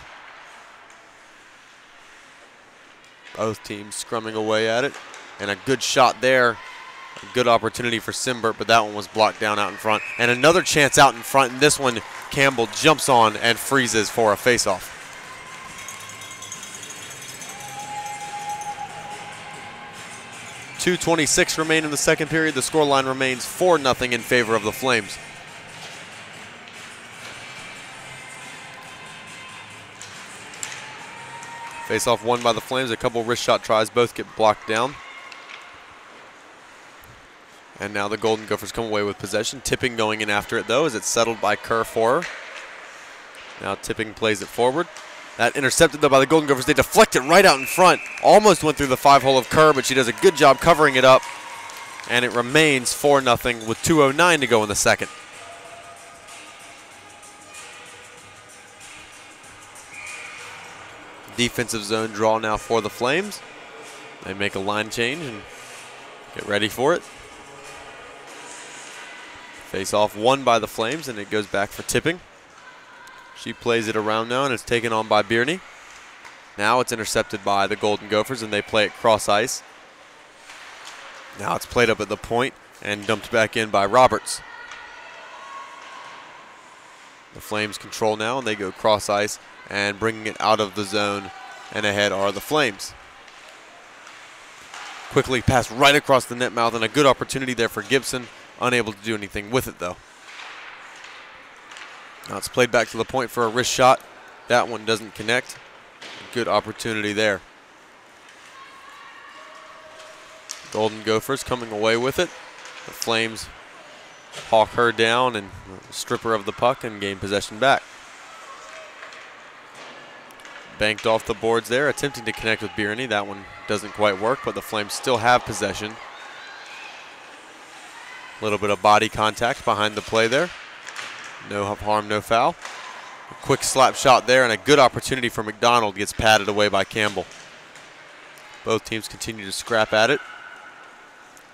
Both teams scrumming away at it, and a good shot there. A good opportunity for Simbert, but that one was blocked down out in front. And another chance out in front, and this one Campbell jumps on and freezes for a faceoff. .226 remain in the second period. The scoreline remains 4-0 in favor of the Flames. Faceoff won by the Flames. A couple wrist shot tries, both get blocked down. And now the Golden Gophers come away with possession. Tipping going in after it, though, as it's settled by Kerr for her. Now Tipping plays it forward. That intercepted, though, by the Golden Gophers. They deflect it right out in front. Almost went through the 5-hole of Kerr, but she does a good job covering it up. And it remains 4-0 with 2:09 to go in the second. Defensive zone draw now for the Flames. They make a line change and get ready for it. Face-off won by the Flames, and it goes back for Tipping. She plays it around now, and it's taken on by Bierney. Now it's intercepted by the Golden Gophers, and they play it cross ice. Now it's played up at the point and dumped back in by Roberts. The Flames control now, and they go cross ice and bringing it out of the zone, and ahead are the Flames. Quickly passed right across the net mouth, and a good opportunity there for Gibson. Unable to do anything with it, though. Now it's played back to the point for a wrist shot. That one doesn't connect. Good opportunity there. Golden Gophers coming away with it. The Flames hawk her down and strip her of the puck and gain possession back. Banked off the boards there, attempting to connect with Bierney. That one doesn't quite work, but the Flames still have possession. A little bit of body contact behind the play there. No harm, no foul. A quick slap shot there, and a good opportunity for McDonald gets patted away by Campbell. Both teams continue to scrap at it.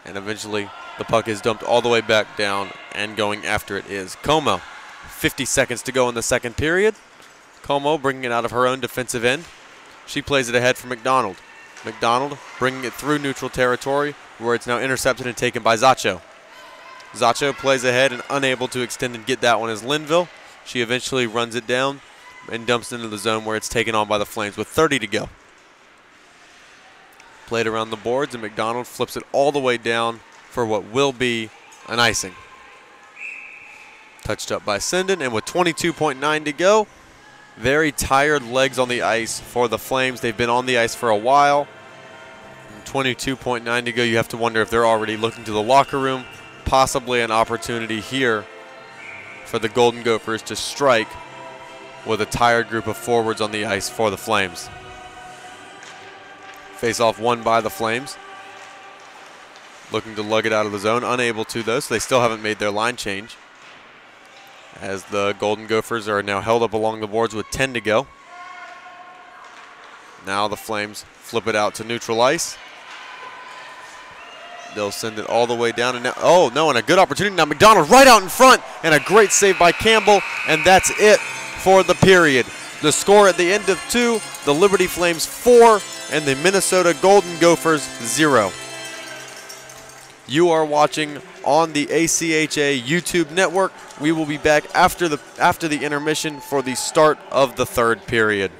And eventually the puck is dumped all the way back down, and going after it is Como. 50 seconds to go in the second period. Como bringing it out of her own defensive end. She plays it ahead for McDonald. McDonald bringing it through neutral territory, where it's now intercepted and taken by Zacho. Zacho plays ahead and unable to extend and get that one is Linville. She eventually runs it down and dumps into the zone, where it's taken on by the Flames with 30 to go. Played around the boards, and McDonald flips it all the way down for what will be an icing. Touched up by Senden, and with 22.9 to go, very tired legs on the ice for the Flames. They've been on the ice for a while. 22.9 to go, you have to wonder if they're already looking to the locker room. Possibly an opportunity here for the Golden Gophers to strike with a tired group of forwards on the ice for the Flames. Face-off won by the Flames. Looking to lug it out of the zone. Unable to, though, so they still haven't made their line change, as the Golden Gophers are now held up along the boards with 10 to go. Now the Flames flip it out to neutral ice. They'll send it all the way down, and now, oh no, and a good opportunity. Now McDonald right out in front, and a great save by Campbell, and that's it for the period. The score at the end of 2, the Liberty Flames 4 and the Minnesota Golden Gophers 0. You are watching on the ACHA YouTube network. We will be back after the intermission for the start of the third period.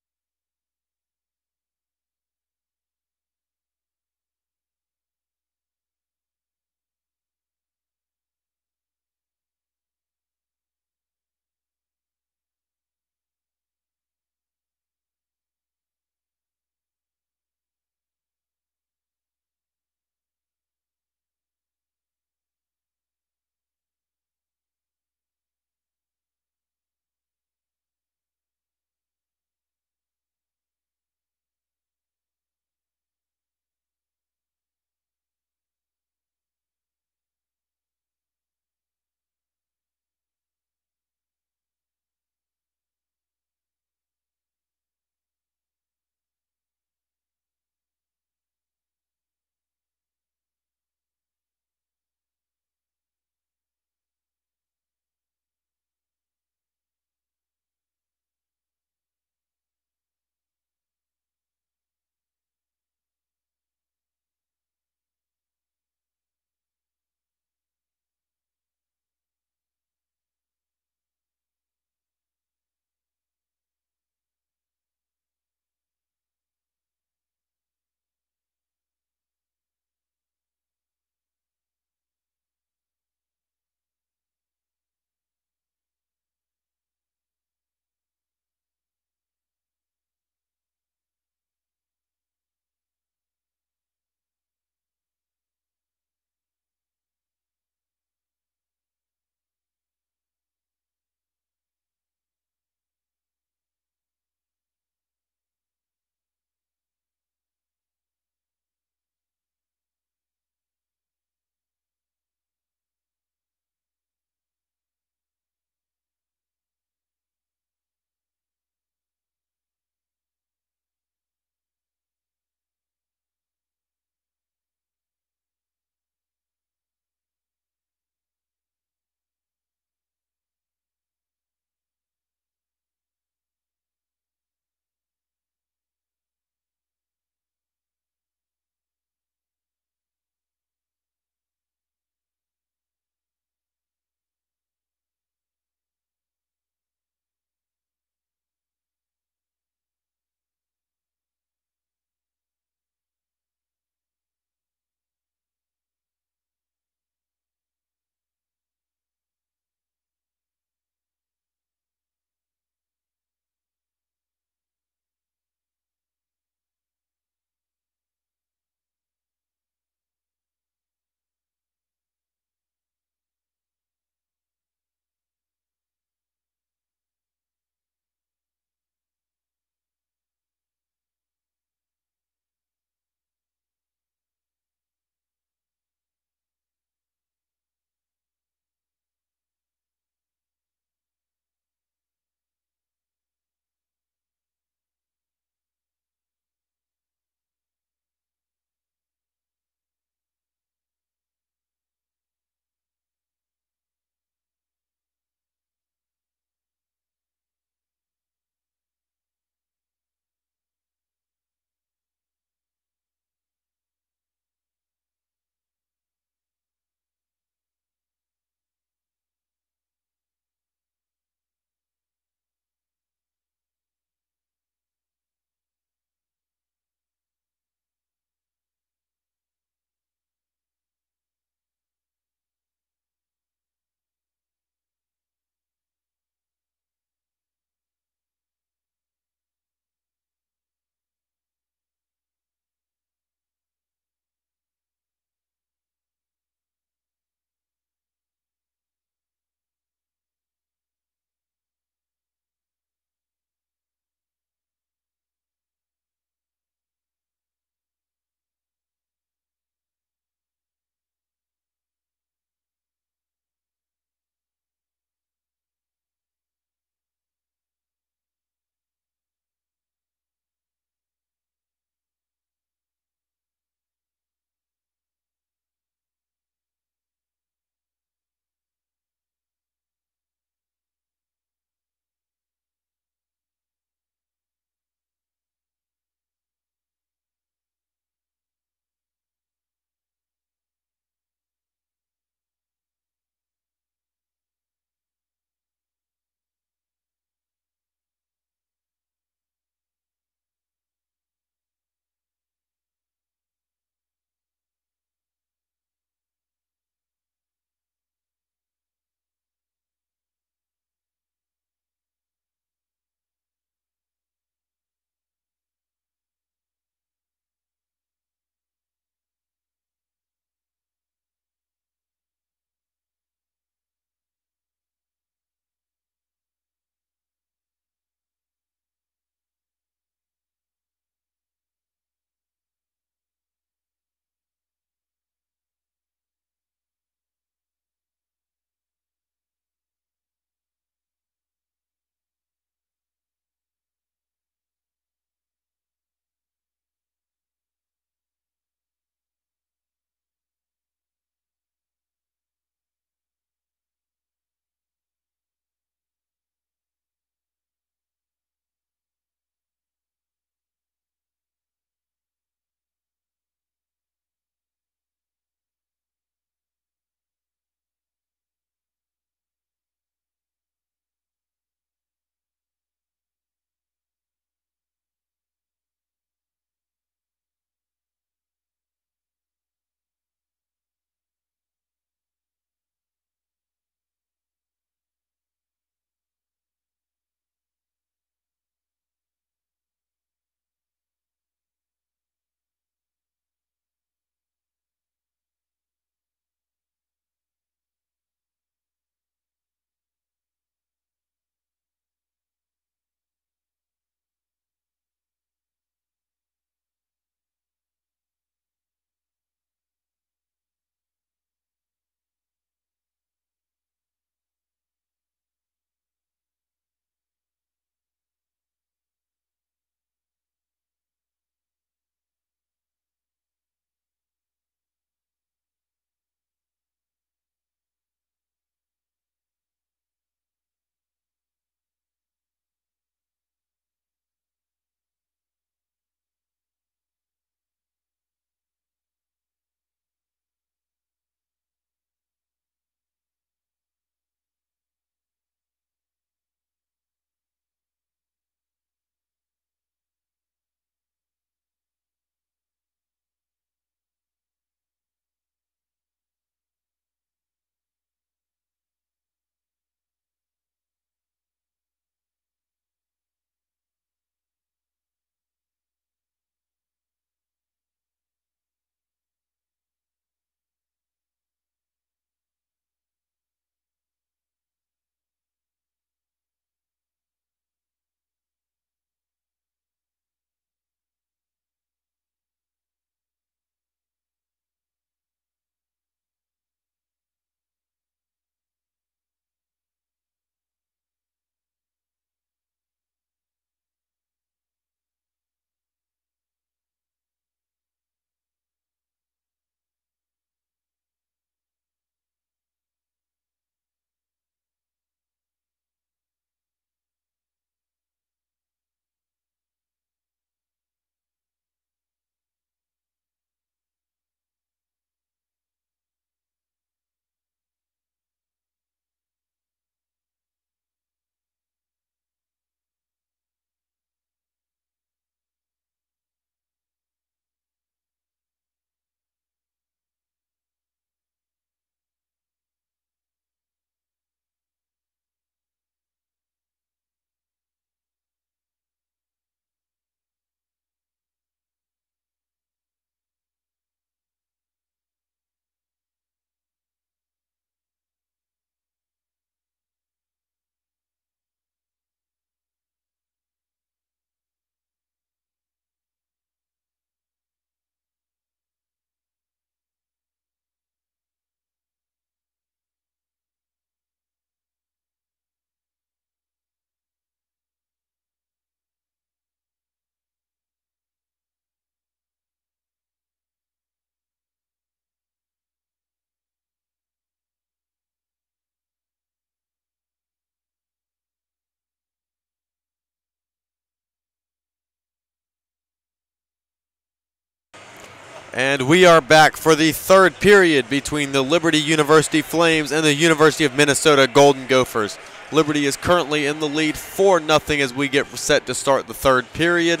And we are back for the third period between the Liberty University Flames and the University of Minnesota Golden Gophers. Liberty is currently in the lead 4-0 as we get set to start the third period.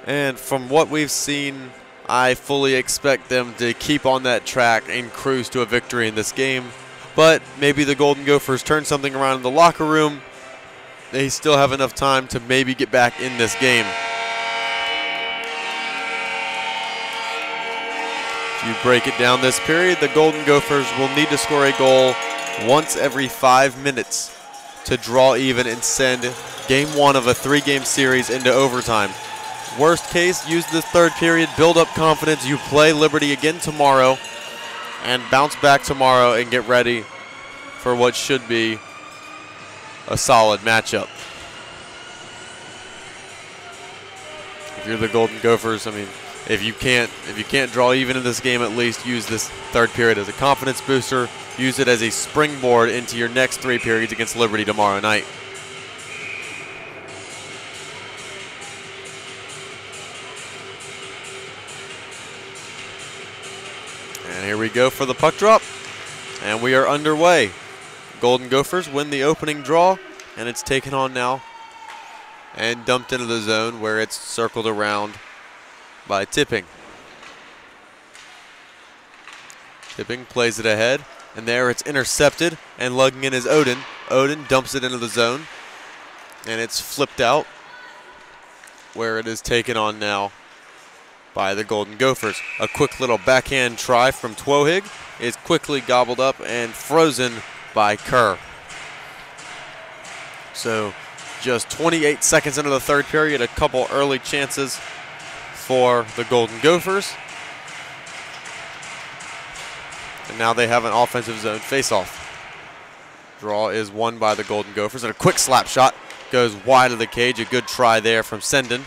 And from what we've seen, I fully expect them to keep on that track and cruise to a victory in this game. But maybe the Golden Gophers turn something around in the locker room. They still have enough time to maybe get back in this game. If you break it down this period, the Golden Gophers will need to score a goal once every 5 minutes to draw even and send game 1 of a 3-game series into overtime. Worst case, use this third period, build up confidence. You play Liberty again tomorrow and bounce back tomorrow and get ready for what should be a solid matchup. If you're the Golden Gophers, I mean, if you can't draw even in this game, at least use this third period as a confidence booster. Use it as a springboard into your next 3 periods against Liberty tomorrow night. And here we go for the puck drop, and we are underway. Golden Gophers win the opening draw, and it's taken on now and dumped into the zone where it's circled around by Tipping. Tipping plays it ahead, and there it's intercepted, and lugging in is Odin. Odin dumps it into the zone, and it's flipped out where it is taken on now by the Golden Gophers. A quick little backhand try from Twohig is quickly gobbled up and frozen by Kerr. So just 28 seconds into the third period, a couple early chances for the Golden Gophers. And now they have an offensive zone faceoff. Draw is won by the Golden Gophers, and a quick slap shot goes wide of the cage. A good try there from Sendin.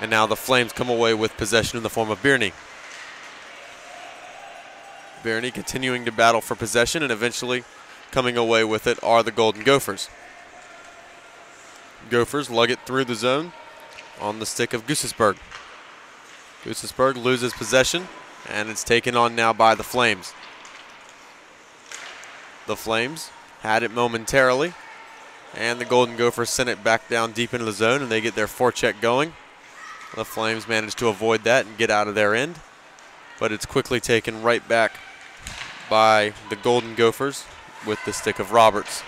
And now the Flames come away with possession in the form of Birney. Birney continuing to battle for possession, and eventually coming away with it are the Golden Gophers. Gophers lug it through the zone on the stick of Gusesberg. Gusesberg loses possession, and it's taken on now by the Flames. The Flames had it momentarily, and the Golden Gophers sent it back down deep into the zone, and they get their forecheck going. The Flames manage to avoid that and get out of their end, but it's quickly taken right back by the Golden Gophers with the stick of Roberts.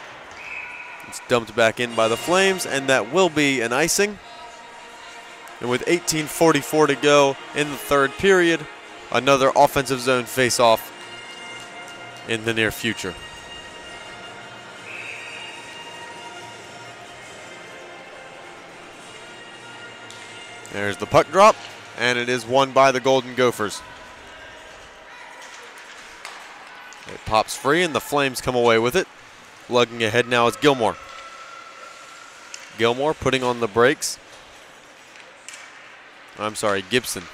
It's dumped back in by the Flames, and that will be an icing. And with 18:44 to go in the third period, another offensive zone face-off in the near future. There's the puck drop, and it is won by the Golden Gophers. It pops free, and the Flames come away with it. Lugging ahead now is Gilmore. Gilmore putting on the brakes. I'm sorry, Gibson.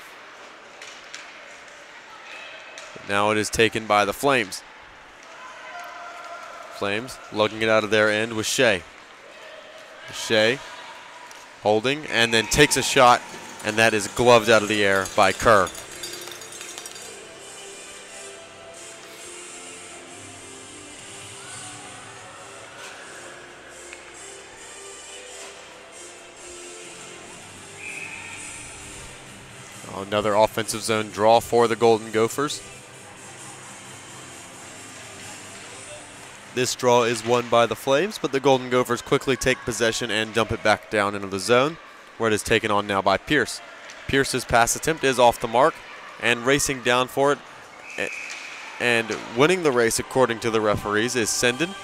But now it is taken by the Flames. Flames lugging it out of their end with Shea. Shea holding and then takes a shot, and that is gloved out of the air by Kerr. Another offensive zone draw for the Golden Gophers. This draw is won by the Flames, but the Golden Gophers quickly take possession and dump it back down into the zone, where it is taken on now by Pierce. Pierce's pass attempt is off the mark, and racing down for it and winning the race according to the referees is Sendin.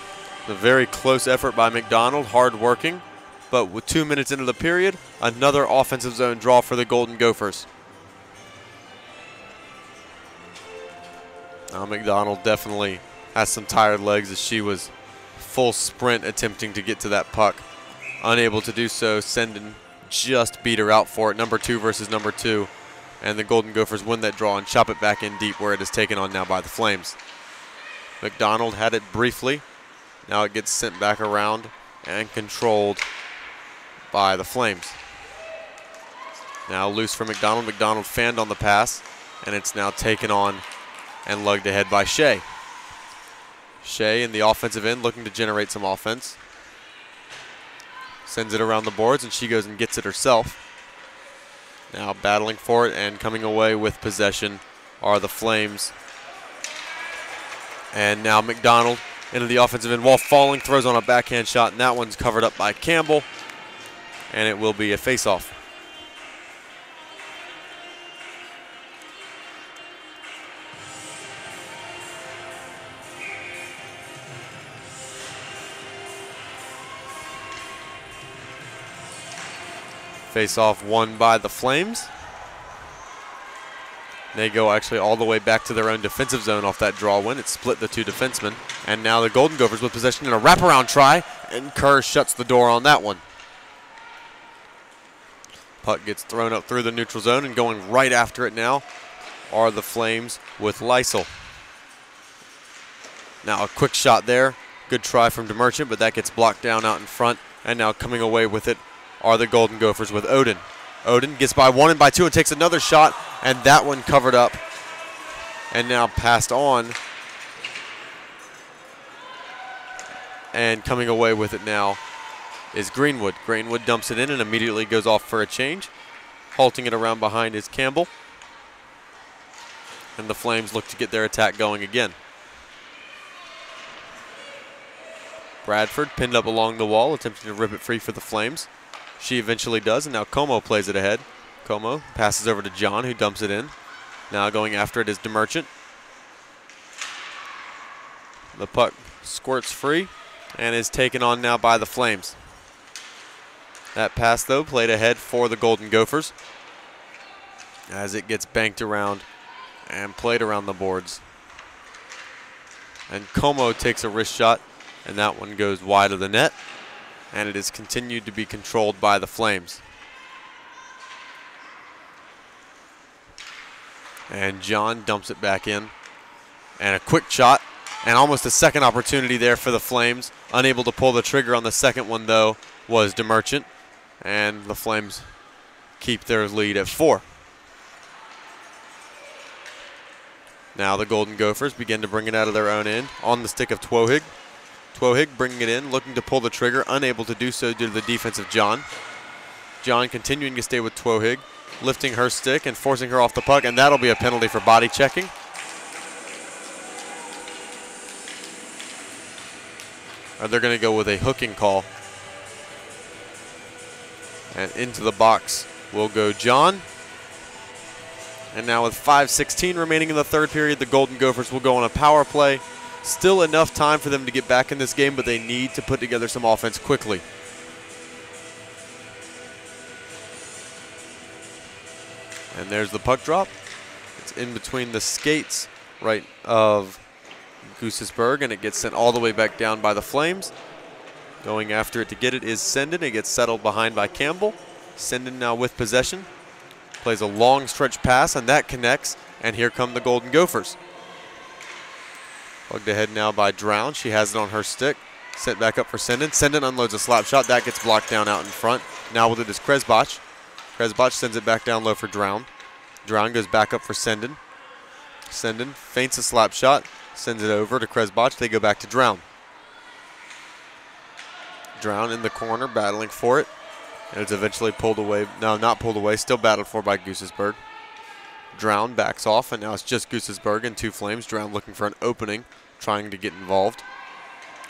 A very close effort by McDonald, hard working, but with 2 minutes into the period, another offensive zone draw for the Golden Gophers. Now McDonald definitely has some tired legs as she was full sprint attempting to get to that puck. Unable to do so, Sendin just beat her out for it. Number 2 versus number 2. And the Golden Gophers win that draw and chop it back in deep where it is taken on now by the Flames. McDonald had it briefly. Now it gets sent back around and controlled by the Flames. Now loose for McDonald. McDonald fanned on the pass, and it's now taken on and lugged ahead by Shea. Shea in the offensive end looking to generate some offense. Sends it around the boards, and she goes and gets it herself. Now battling for it and coming away with possession are the Flames. And now McDonald into the offensive end while falling, throws on a backhand shot, and that one's covered up by Campbell, and it will be a face-off. Face-off won by the Flames. They go actually all the way back to their own defensive zone off that draw win. It split the two defensemen. And now the Golden Gophers with possession in a wraparound try, and Kerr shuts the door on that one. Puck gets thrown up through the neutral zone, and going right after it now are the Flames with Lysel. Now a quick shot there. Good try from DeMerchant, but that gets blocked down out in front. And now coming away with it are the Golden Gophers with Odin. Odin gets by one and by two and takes another shot, and that one covered up and now passed on. And coming away with it now is Greenwood. Greenwood dumps it in and immediately goes off for a change. Halting it around behind is Campbell. And the Flames look to get their attack going again. Bradford pinned up along the wall, attempting to rip it free for the Flames. She eventually does, and now Como plays it ahead. Como passes over to John, who dumps it in. Now going after it is DeMerchant. The puck squirts free and is taken on now by the Flames. That pass, though, played ahead for the Golden Gophers as it gets banked around and played around the boards. And Como takes a wrist shot, and that one goes wide of the net. And it is continued to be controlled by the Flames. And John dumps it back in. And a quick shot, and almost a second opportunity there for the Flames. Unable to pull the trigger on the second one, though, was DeMerchant. And the Flames keep their lead at 4. Now the Golden Gophers begin to bring it out of their own end on the stick of Twohig. Twohig bringing it in, looking to pull the trigger, unable to do so due to the defense of John. John continuing to stay with Twohig, lifting her stick and forcing her off the puck, and that'll be a penalty for body checking. Or they're going to go with a hooking call. And into the box will go John. And now with 5:16 remaining in the third period, the Golden Gophers will go on a power play. Still enough time for them to get back in this game, but they need to put together some offense quickly. And there's the puck drop. It's in between the skates right of Gusesberg, and it gets sent all the way back down by the Flames. Going after it to get it is Senden. It gets settled behind by Campbell. Senden now with possession. Plays a long stretch pass, and that connects, and here come the Golden Gophers. Plugged ahead now by Drown. She has it on her stick. Sent back up for Senden. Senden unloads a slap shot. That gets blocked down out in front. Now with it is Kresbach. Kresbach sends it back down low for Drown. Drown goes back up for Senden. Senden feints a slap shot. Sends it over to Kresbach. They go back to Drown. Drown in the corner battling for it. And it's eventually pulled away. No, not pulled away. Still battled for by Gusesberg. Drown backs off, and now it's just Gusesberg and two Flames. Drown looking for an opening, trying to get involved.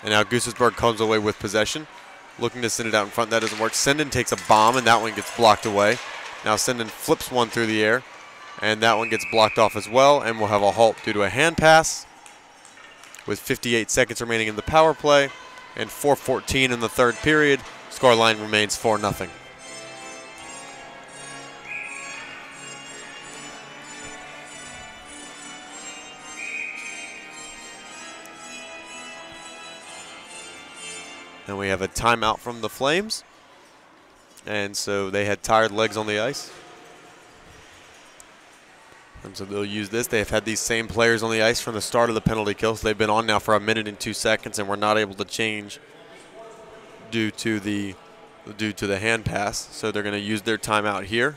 And now Gusesberg comes away with possession, looking to send it out in front. That doesn't work. Senden takes a bomb, and that one gets blocked away. Now Senden flips one through the air, and that one gets blocked off as well, and we'll have a halt due to a hand pass with 58 seconds remaining in the power play and 4:14 in the third period. Scoreline remains 4-0. And we have a timeout from the Flames. And so they had tired legs on the ice. And so they'll use this. They have had these same players on the ice from the start of the penalty kill. So they've been on now for 1 minute and 2 seconds, and we're not able to change due to the hand pass. So they're going to use their timeout here.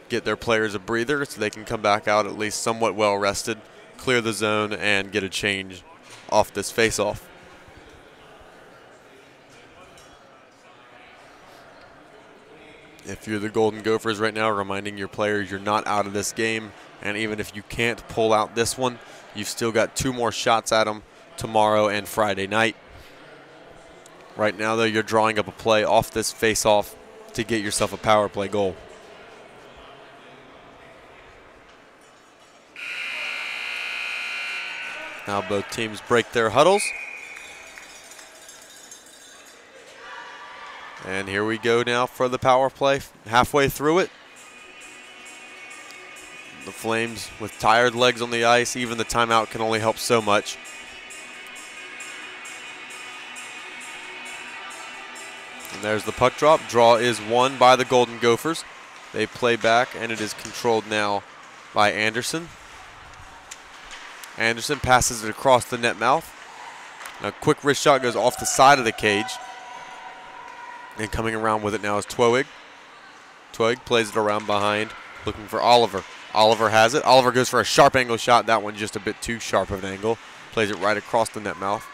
get their players a breather so they can come back out at least somewhat well rested, clear the zone, and get a change off this face-off. If you're the Golden Gophers right now, reminding your players you're not out of this game, and even if you can't pull out this one, you've still got 2 more shots at them tomorrow and Friday night. Right now, though, you're drawing up a play off this face-off to get yourself a power play goal. Now both teams break their huddles. And here we go now for the power play, halfway through it. The Flames with tired legs on the ice, even the timeout can only help so much. And there's the puck drop. Draw is won by the Golden Gophers. They play back, and it is controlled now by Anderson. Anderson passes it across the net mouth. A quick wrist shot goes off the side of the cage. And coming around with it now is Twig. Twig plays it around behind, looking for Oliver. Oliver has it. Oliver goes for a sharp angle shot. That one just a bit too sharp of an angle. Plays it right across the net mouth.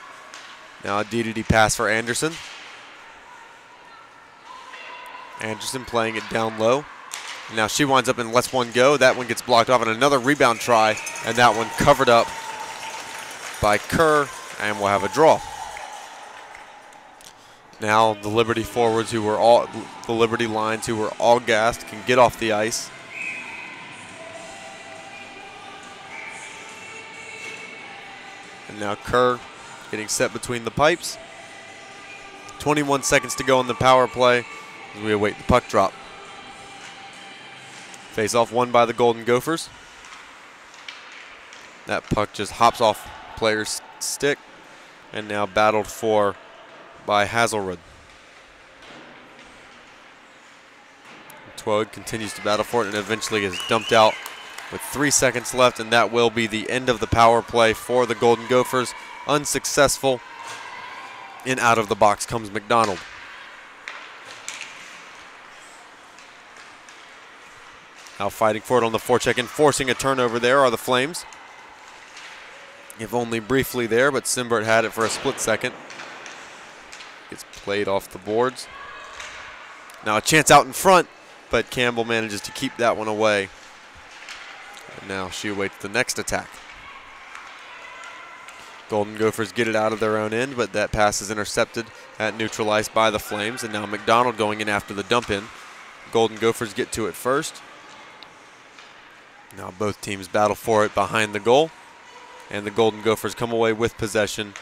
Now a D-to-D pass for Anderson. Anderson playing it down low. Now she winds up and lets one go. That one gets blocked off, and another rebound try, and that one covered up by Kerr, and we'll have a draw. Now the Liberty forwards, the Liberty lines who were all gassed, can get off the ice. And now Kerr getting set between the pipes. 21 seconds to go on the power play as we await the puck drop. Face-off won by the Golden Gophers. That puck just hops off player's stick and now battled for by Hazelwood. Twig continues to battle for it and eventually is dumped out with 3 seconds left, and that will be the end of the power play for the Golden Gophers. Unsuccessful, and out of the box comes McDonald. Now fighting for it on the forecheck and forcing a turnover there are the Flames. If only briefly there, but Simbert had it for a split second. Gets played off the boards. Now a chance out in front, but Campbell manages to keep that one away. And now she awaits the next attack. Golden Gophers get it out of their own end, but that pass is intercepted at neutral ice by the Flames. And now McDonald going in after the dump in. Golden Gophers get to it first. Now both teams battle for it behind the goal. And the Golden Gophers come away with possession.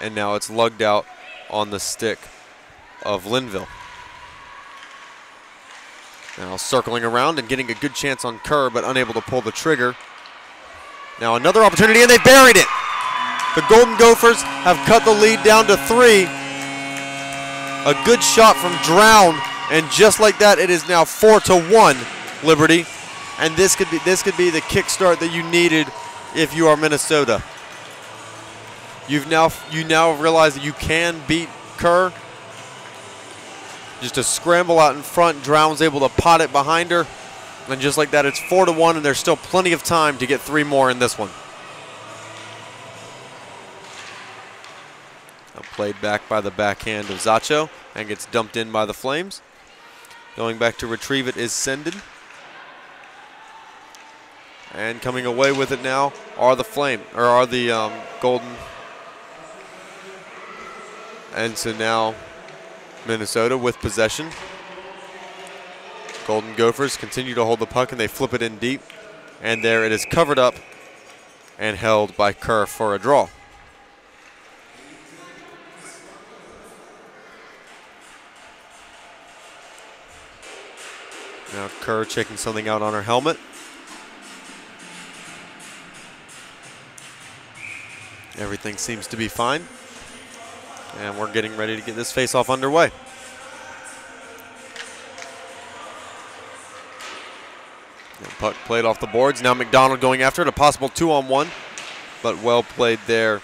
And now it's lugged out on the stick of Linville. Now circling around and getting a good chance on Kerr, but unable to pull the trigger. Now another opportunity, and they buried it. The Golden Gophers have cut the lead down to 3. A good shot from Drown, and just like that, it is now 4-1 Liberty. And this could be the kickstart that you needed if you are Minnesota. You now realize that you can beat Kerr. Just a scramble out in front. Drown's able to pot it behind her. And just like that, it's 4-1, and there's still plenty of time to get 3 more in this one. Now played back by the backhand of Zacho and gets dumped in by the Flames. Going back to retrieve it is Sendin. And coming away with it now are the Golden. And so now Minnesota with possession. Golden Gophers continue to hold the puck, and they flip it in deep. And there it is covered up and held by Kerr for a draw. Now Kerr checking something out on her helmet. Everything seems to be fine. And we're getting ready to get this face-off underway. The puck played off the boards. Now McDonald going after it, a possible 2-on-1, but well played there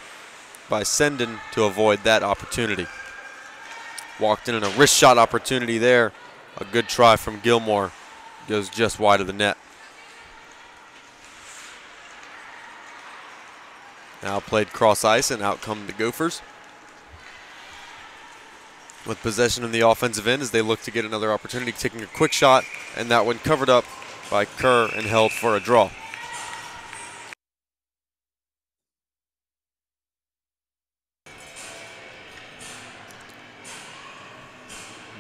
by Sendin to avoid that opportunity. Walked in a wrist shot opportunity there. A good try from Gilmore Goes just wide of the net. Now played cross ice, and out come the Gophers with possession in the offensive end as they look to get another opportunity, taking a quick shot, and that one covered up by Kerr and held for a draw.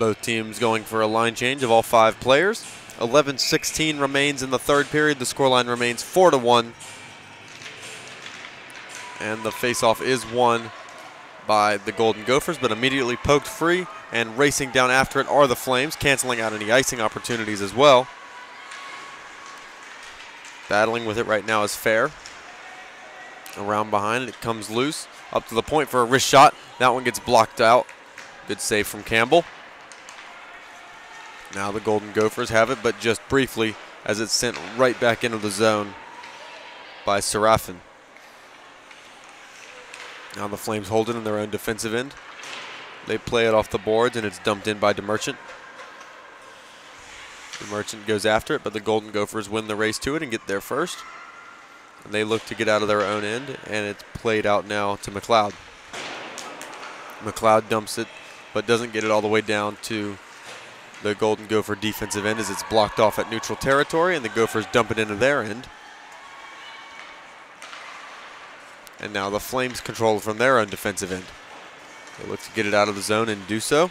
Both teams going for a line change of all 5 players. 11:16 remains in the third period. The scoreline remains 4-1. And the faceoff is won by the Golden Gophers, but immediately poked free, and racing down after it are the Flames, canceling out any icing opportunities as well. Battling with it right now is Fair. Around behind, it comes loose. Up to the point for a wrist shot. That one gets blocked out. Good save from Campbell. Now the Golden Gophers have it, but just briefly, as it's sent right back into the zone by Serafin. Now the Flames hold it in their own defensive end. They play it off the boards, and it's dumped in by DeMerchant. DeMerchant goes after it, but the Golden Gophers win the race to it and get there first. And they look to get out of their own end, and it's played out now to McLeod. McLeod dumps it, but doesn't get it all the way down to the Golden Gopher defensive end as it's blocked off at neutral territory, and the Gophers dump it into their end. And now the Flames control it from their own defensive end. They look to get it out of the zone and do so.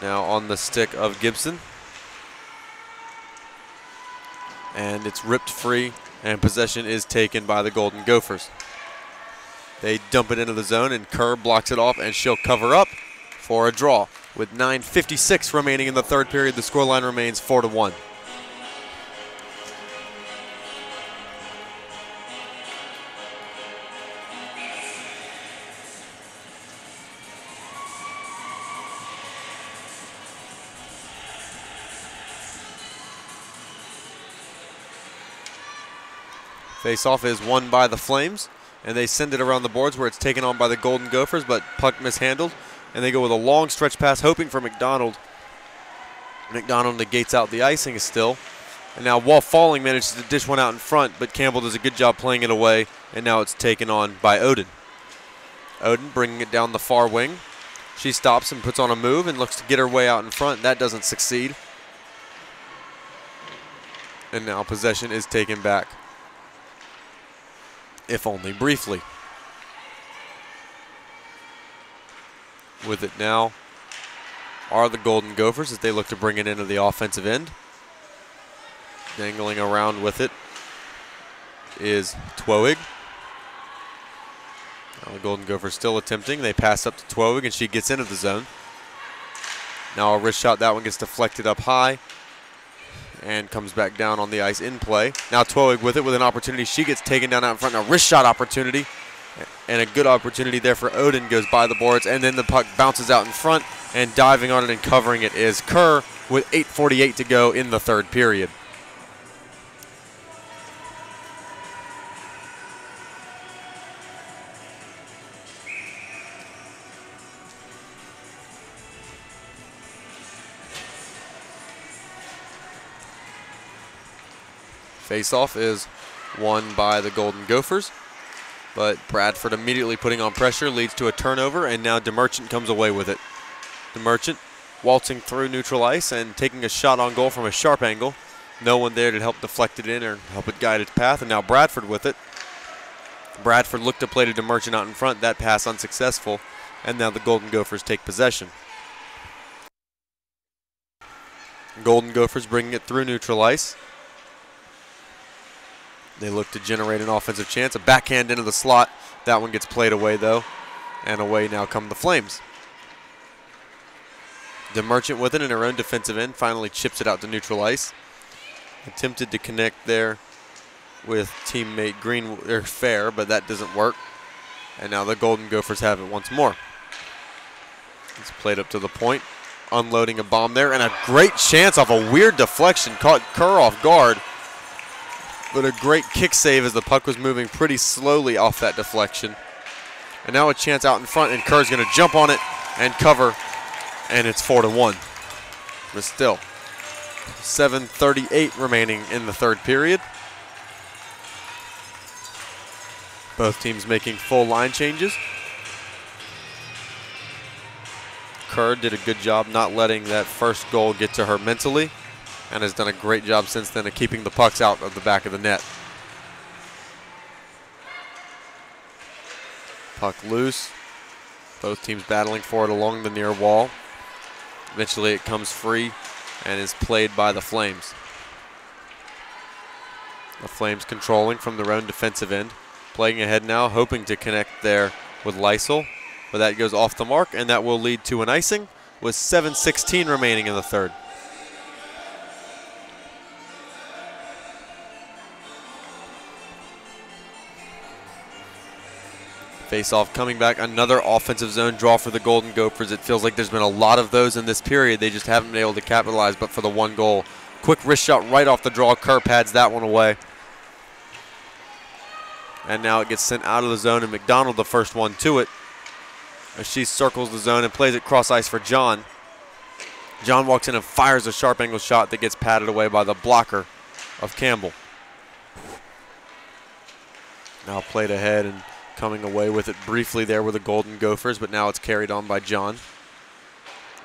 Now on the stick of Gibson. And it's ripped free, and possession is taken by the Golden Gophers. They dump it into the zone, and Kerr blocks it off, and she'll cover up for a draw. With 9:56 remaining in the third period, the scoreline remains 4-1. Face-off is won by the Flames, and they send it around the boards where it's taken on by the Golden Gophers, but puck mishandled, and they go with a long stretch pass, hoping for McDonald. McDonald negates out the icing still, and now while falling manages to dish one out in front, but Campbell does a good job playing it away, and now it's taken on by Oden. Oden bringing it down the far wing. She stops and puts on a move and looks to get her way out in front. That doesn't succeed. And now possession is taken back, if only briefly. With it now are the Golden Gophers as they look to bring it into the offensive end. Dangling around with it is Twowig. Now the Golden Gophers still attempting. They pass up to Twowig, and she gets into the zone. Now a wrist shot. That one gets deflected up high and comes back down on the ice in play. Now Twowig with it with an opportunity. She gets taken down out in front. A wrist shot opportunity, and a good opportunity there for Oden goes by the boards, and then the puck bounces out in front, and diving on it and covering it is Kerr with 8:48 to go in the third period. Face-off is won by the Golden Gophers, but Bradford immediately putting on pressure leads to a turnover, and now DeMerchant comes away with it. DeMerchant waltzing through neutral ice and taking a shot on goal from a sharp angle. No one there to help deflect it in or help it guide its path, and now Bradford with it. Bradford looked to play to DeMerchant out in front. That pass unsuccessful, and now the Golden Gophers take possession. Golden Gophers bringing it through neutral ice. They look to generate an offensive chance. A backhand into the slot. That one gets played away, though. And away now come the Flames. DeMerchant with it in her own defensive end. Finally chips it out to neutral ice. Attempted to connect there with teammate Fair, but that doesn't work. And now the Golden Gophers have it once more. It's played up to the point. Unloading a bomb there. And a great chance off a weird deflection. Caught Kerr off guard. But a great kick save as the puck was moving pretty slowly off that deflection. And now a chance out in front, and Kerr's going to jump on it and cover, and it's 4-1. But still, 7:38 remaining in the third period. Both teams making full line changes. Kerr did a good job not letting that first goal get to her mentally, and has done a great job since then of keeping the pucks out of the back of the net. Puck loose. Both teams battling for it along the near wall. Eventually it comes free and is played by the Flames. The Flames controlling from their own defensive end. Playing ahead now, hoping to connect there with Lysel, but that goes off the mark, and that will lead to an icing with 7:16 remaining in the third. Face-off coming back, another offensive zone draw for the Golden Gophers. It feels like there's been a lot of those in this period. They just haven't been able to capitalize, but for the one goal. Quick wrist shot right off the draw. Kerr pads that one away. And now it gets sent out of the zone, and McDonald the first one to it, as she circles the zone and plays it cross ice for John. John walks in and fires a sharp angle shot that gets padded away by the blocker of Campbell. Now played ahead and coming away with it briefly there with the Golden Gophers, but now it's carried on by John.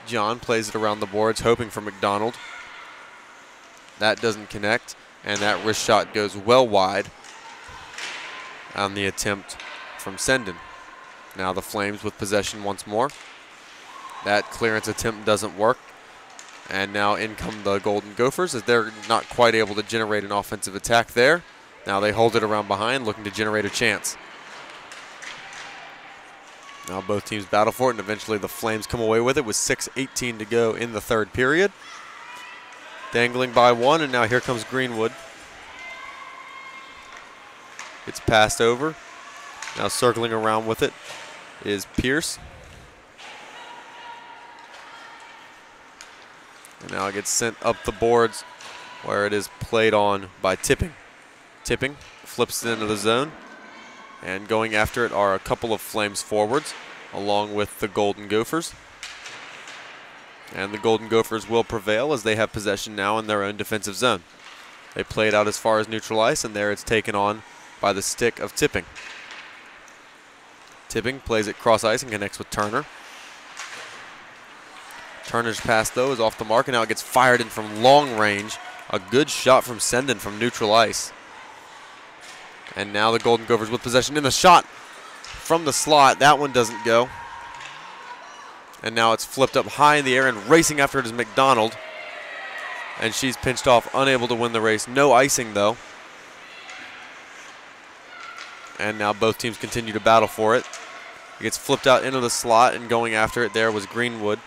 John plays it around the boards, hoping for McDonald. That doesn't connect, and that wrist shot goes well wide on the attempt from Senden. Now the Flames with possession once more. That clearance attempt doesn't work, and now in come the Golden Gophers, as they're not quite able to generate an offensive attack there. Now they hold it around behind, looking to generate a chance. Now both teams battle for it, and eventually the Flames come away with it with 6:18 to go in the third period. Dangling by one, and now here comes Greenwood. It's passed over. Now circling around with it is Pierce. And now it gets sent up the boards, where it is played on by Tipping. Tipping flips it into the zone, and going after it are a couple of Flames forwards, along with the Golden Gophers. And the Golden Gophers will prevail as they have possession now in their own defensive zone. They play it out as far as neutral ice, and there it's taken on by the stick of Tipping. Tipping plays it cross ice and connects with Turner. Turner's pass, though, is off the mark, and now it gets fired in from long range. A good shot from Senden from neutral ice. And now the Golden Gophers with possession in the shot from the slot. That one doesn't go. And now it's flipped up high in the air, and racing after it is McDonald. And she's pinched off, unable to win the race. No icing, though. And now both teams continue to battle for it. It gets flipped out into the slot, and going after it there was Greenwood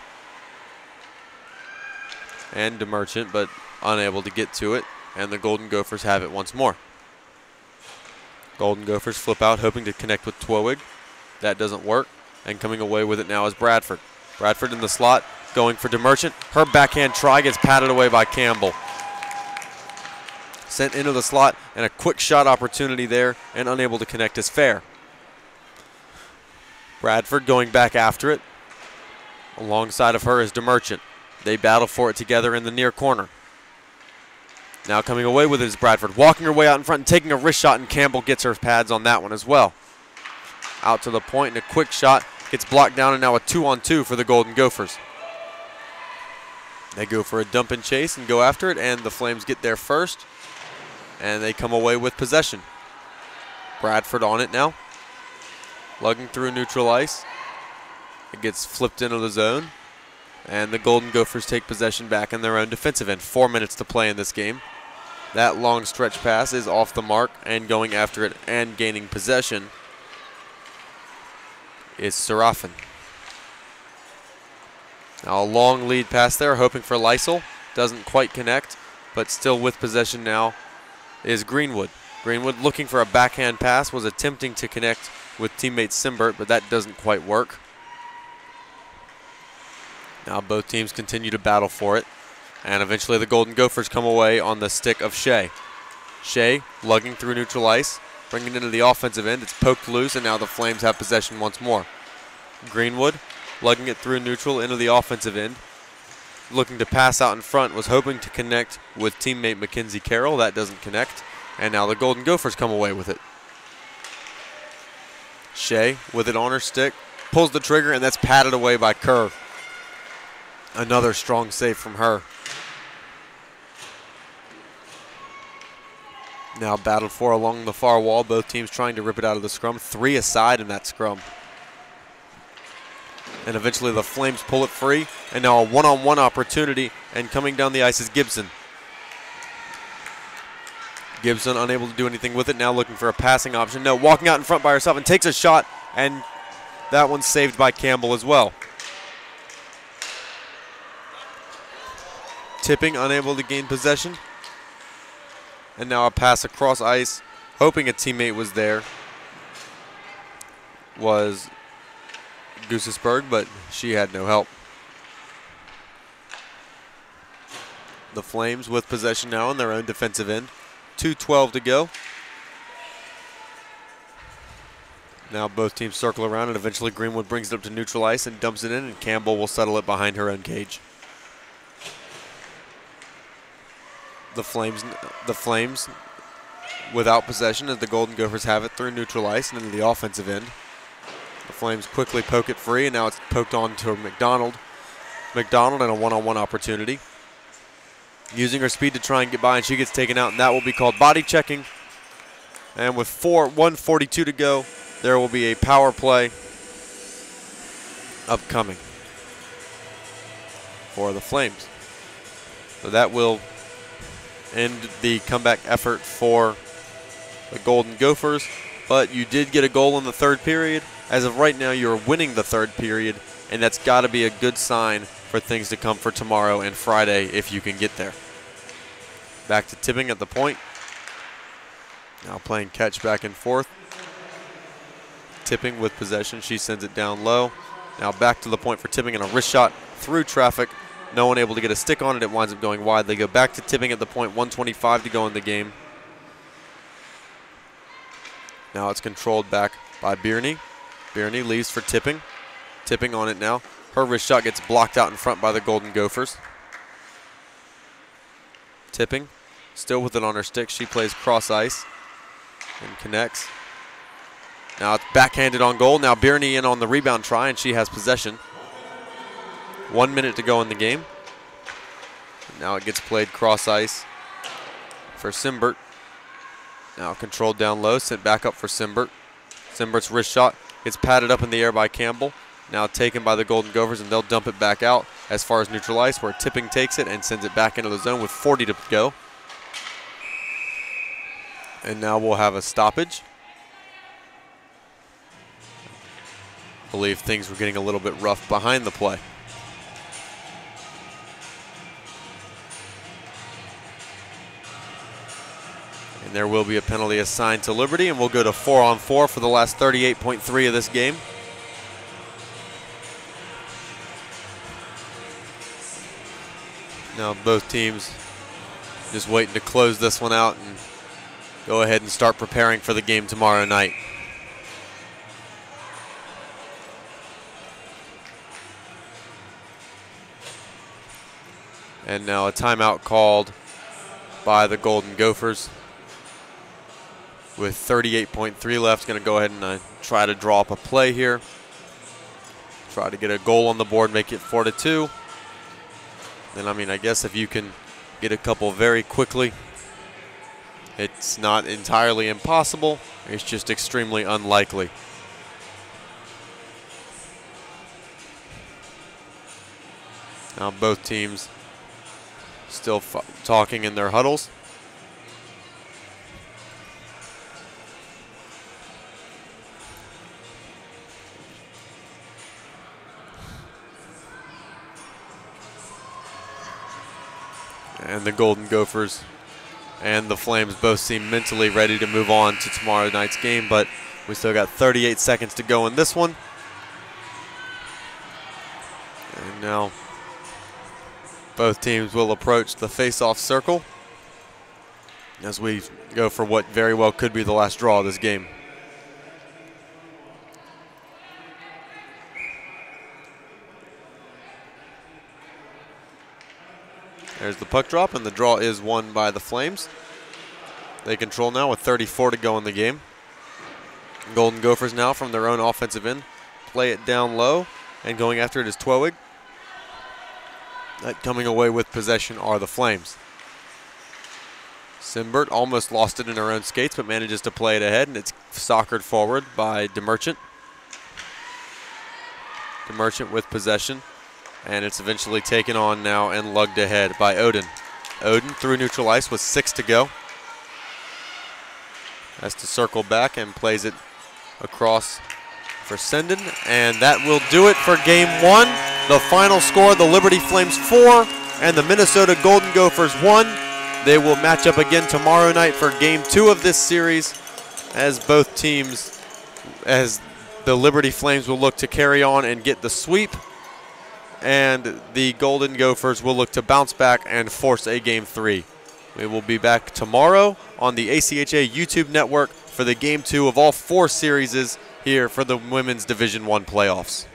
and DeMerchant, but unable to get to it. And the Golden Gophers have it once more. Golden Gophers flip out, hoping to connect with Twowig. That doesn't work. And coming away with it now is Bradford. Bradford in the slot, going for DeMerchant. Her backhand try gets patted away by Campbell. Sent into the slot, and a quick shot opportunity there, and unable to connect is fair. Bradford going back after it. Alongside of her is DeMerchant. They battle for it together in the near corner. Now coming away with it is Bradford, walking her way out in front and taking a wrist shot, and Campbell gets her pads on that one as well. Out to the point, and a quick shot gets blocked down, and now a 2-on-2 for the Golden Gophers. They go for a dump and chase and go after it, and the Flames get there first, and they come away with possession. Bradford on it now, lugging through neutral ice. It gets flipped into the zone, and the Golden Gophers take possession back in their own defensive end. 4 minutes to play in this game. That long stretch pass is off the mark, and going after it and gaining possession is Serafin. Now a long lead pass there, hoping for Lysel. Doesn't quite connect, but still with possession now is Greenwood. Greenwood looking for a backhand pass, was attempting to connect with teammate Simbert, but that doesn't quite work. Now both teams continue to battle for it, and eventually the Golden Gophers come away on the stick of Shea. Shea lugging through neutral ice, bringing it into the offensive end. It's poked loose, and now the Flames have possession once more. Greenwood lugging it through neutral into the offensive end. looking to pass out in front, was hoping to connect with teammate Mackenzie Carroll. That doesn't connect. And now the Golden Gophers come away with it. Shea with it on her stick, pulls the trigger, and that's patted away by Kerr. Another strong save from her. Now battled for along the far wall. Both teams trying to rip it out of the scrum. 3 aside in that scrum. And eventually the Flames pull it free. And now a one-on-one opportunity. And coming down the ice is Gibson. Gibson unable to do anything with it. Now looking for a passing option. No, walking out in front by herself and takes a shot. And that one's saved by Campbell as well. Tipping unable to gain possession. And now a pass across ice, hoping a teammate was there, was Gusesberg, but she had no help. The Flames with possession now on their own defensive end. 2:12 to go. Now both teams circle around, and eventually Greenwood brings it up to neutral ice and dumps it in, and Campbell will settle it behind her own cage. The Flames without possession as the Golden Gophers have it through neutral ice and into the offensive end. The Flames quickly poke it free, and now it's poked on to McDonald. McDonald in a one-on-one opportunity. Using her speed to try and get by, and she gets taken out, and that will be called body checking. And with 1:42 to go, there will be a power play upcoming for the Flames. So that will end the comeback effort for the Golden Gophers, but you did get a goal in the third period. As of right now, you're winning the third period, and that's got to be a good sign for things to come for tomorrow and Friday if you can get there. Back to Tipping at the point. Now playing catch back and forth. Tipping with possession. She sends it down low. Now back to the point for Tipping, and a wrist shot through traffic. No one able to get a stick on it. It winds up going wide. They go back to Tipping at the point. 1:25 to go in the game. Now it's controlled back by Bierney. Bierney leaves for Tipping. Tipping on it now. Her wrist shot gets blocked out in front by the Golden Gophers. Tipping, still with it on her stick. She plays cross ice and connects. Now it's backhanded on goal. Now Bierney in on the rebound try, and she has possession. 1 minute to go in the game. Now it gets played cross ice for Simbert. Now controlled down low, sent back up for Simbert. Simbert's wrist shot gets patted up in the air by Campbell. Now taken by the Golden Gophers, and they'll dump it back out as far as neutral ice, where Tipping takes it and sends it back into the zone with 40 to go. And now we'll have a stoppage. I believe things were getting a little bit rough behind the play. And there will be a penalty assigned to Liberty, and we'll go to 4-on-4 for the last 38.3 of this game. Now both teams just waiting to close this one out and go ahead and start preparing for the game tomorrow night. And now a timeout called by the Golden Gophers. With 38.3 left, going to go ahead and try to draw up a play here. Try to get a goal on the board, make it 4-2. And I mean, I guess if you can get a couple very quickly, it's not entirely impossible. It's just extremely unlikely. Now both teams still talking in their huddles. And the Golden Gophers and the Flames both seem mentally ready to move on to tomorrow night's game, but we still got 38 seconds to go in this one. And now both teams will approach the face-off circle as we go for what very well could be the last draw of this game. There's the puck drop, and the draw is won by the Flames. They control now with 34 to go in the game. Golden Gophers now from their own offensive end play it down low, and going after it is Twowig. Coming away with possession are the Flames. Simbert almost lost it in her own skates, but manages to play it ahead, and it's soccered forward by DeMerchant. DeMerchant with possession, and it's eventually taken on now and lugged ahead by Oden. Oden through neutral ice with 6 to go. Has to circle back and plays it across for Senden, and that will do it for game 1. The final score, the Liberty Flames 4 and the Minnesota Golden Gophers 1. They will match up again tomorrow night for game 2 of this series, as both teams, as the Liberty Flames will look to carry on and get the sweep, and the Golden Gophers will look to bounce back and force a game 3. We will be back tomorrow on the ACHA YouTube network for the game 2 of all 4 series here for the Women's Division I playoffs.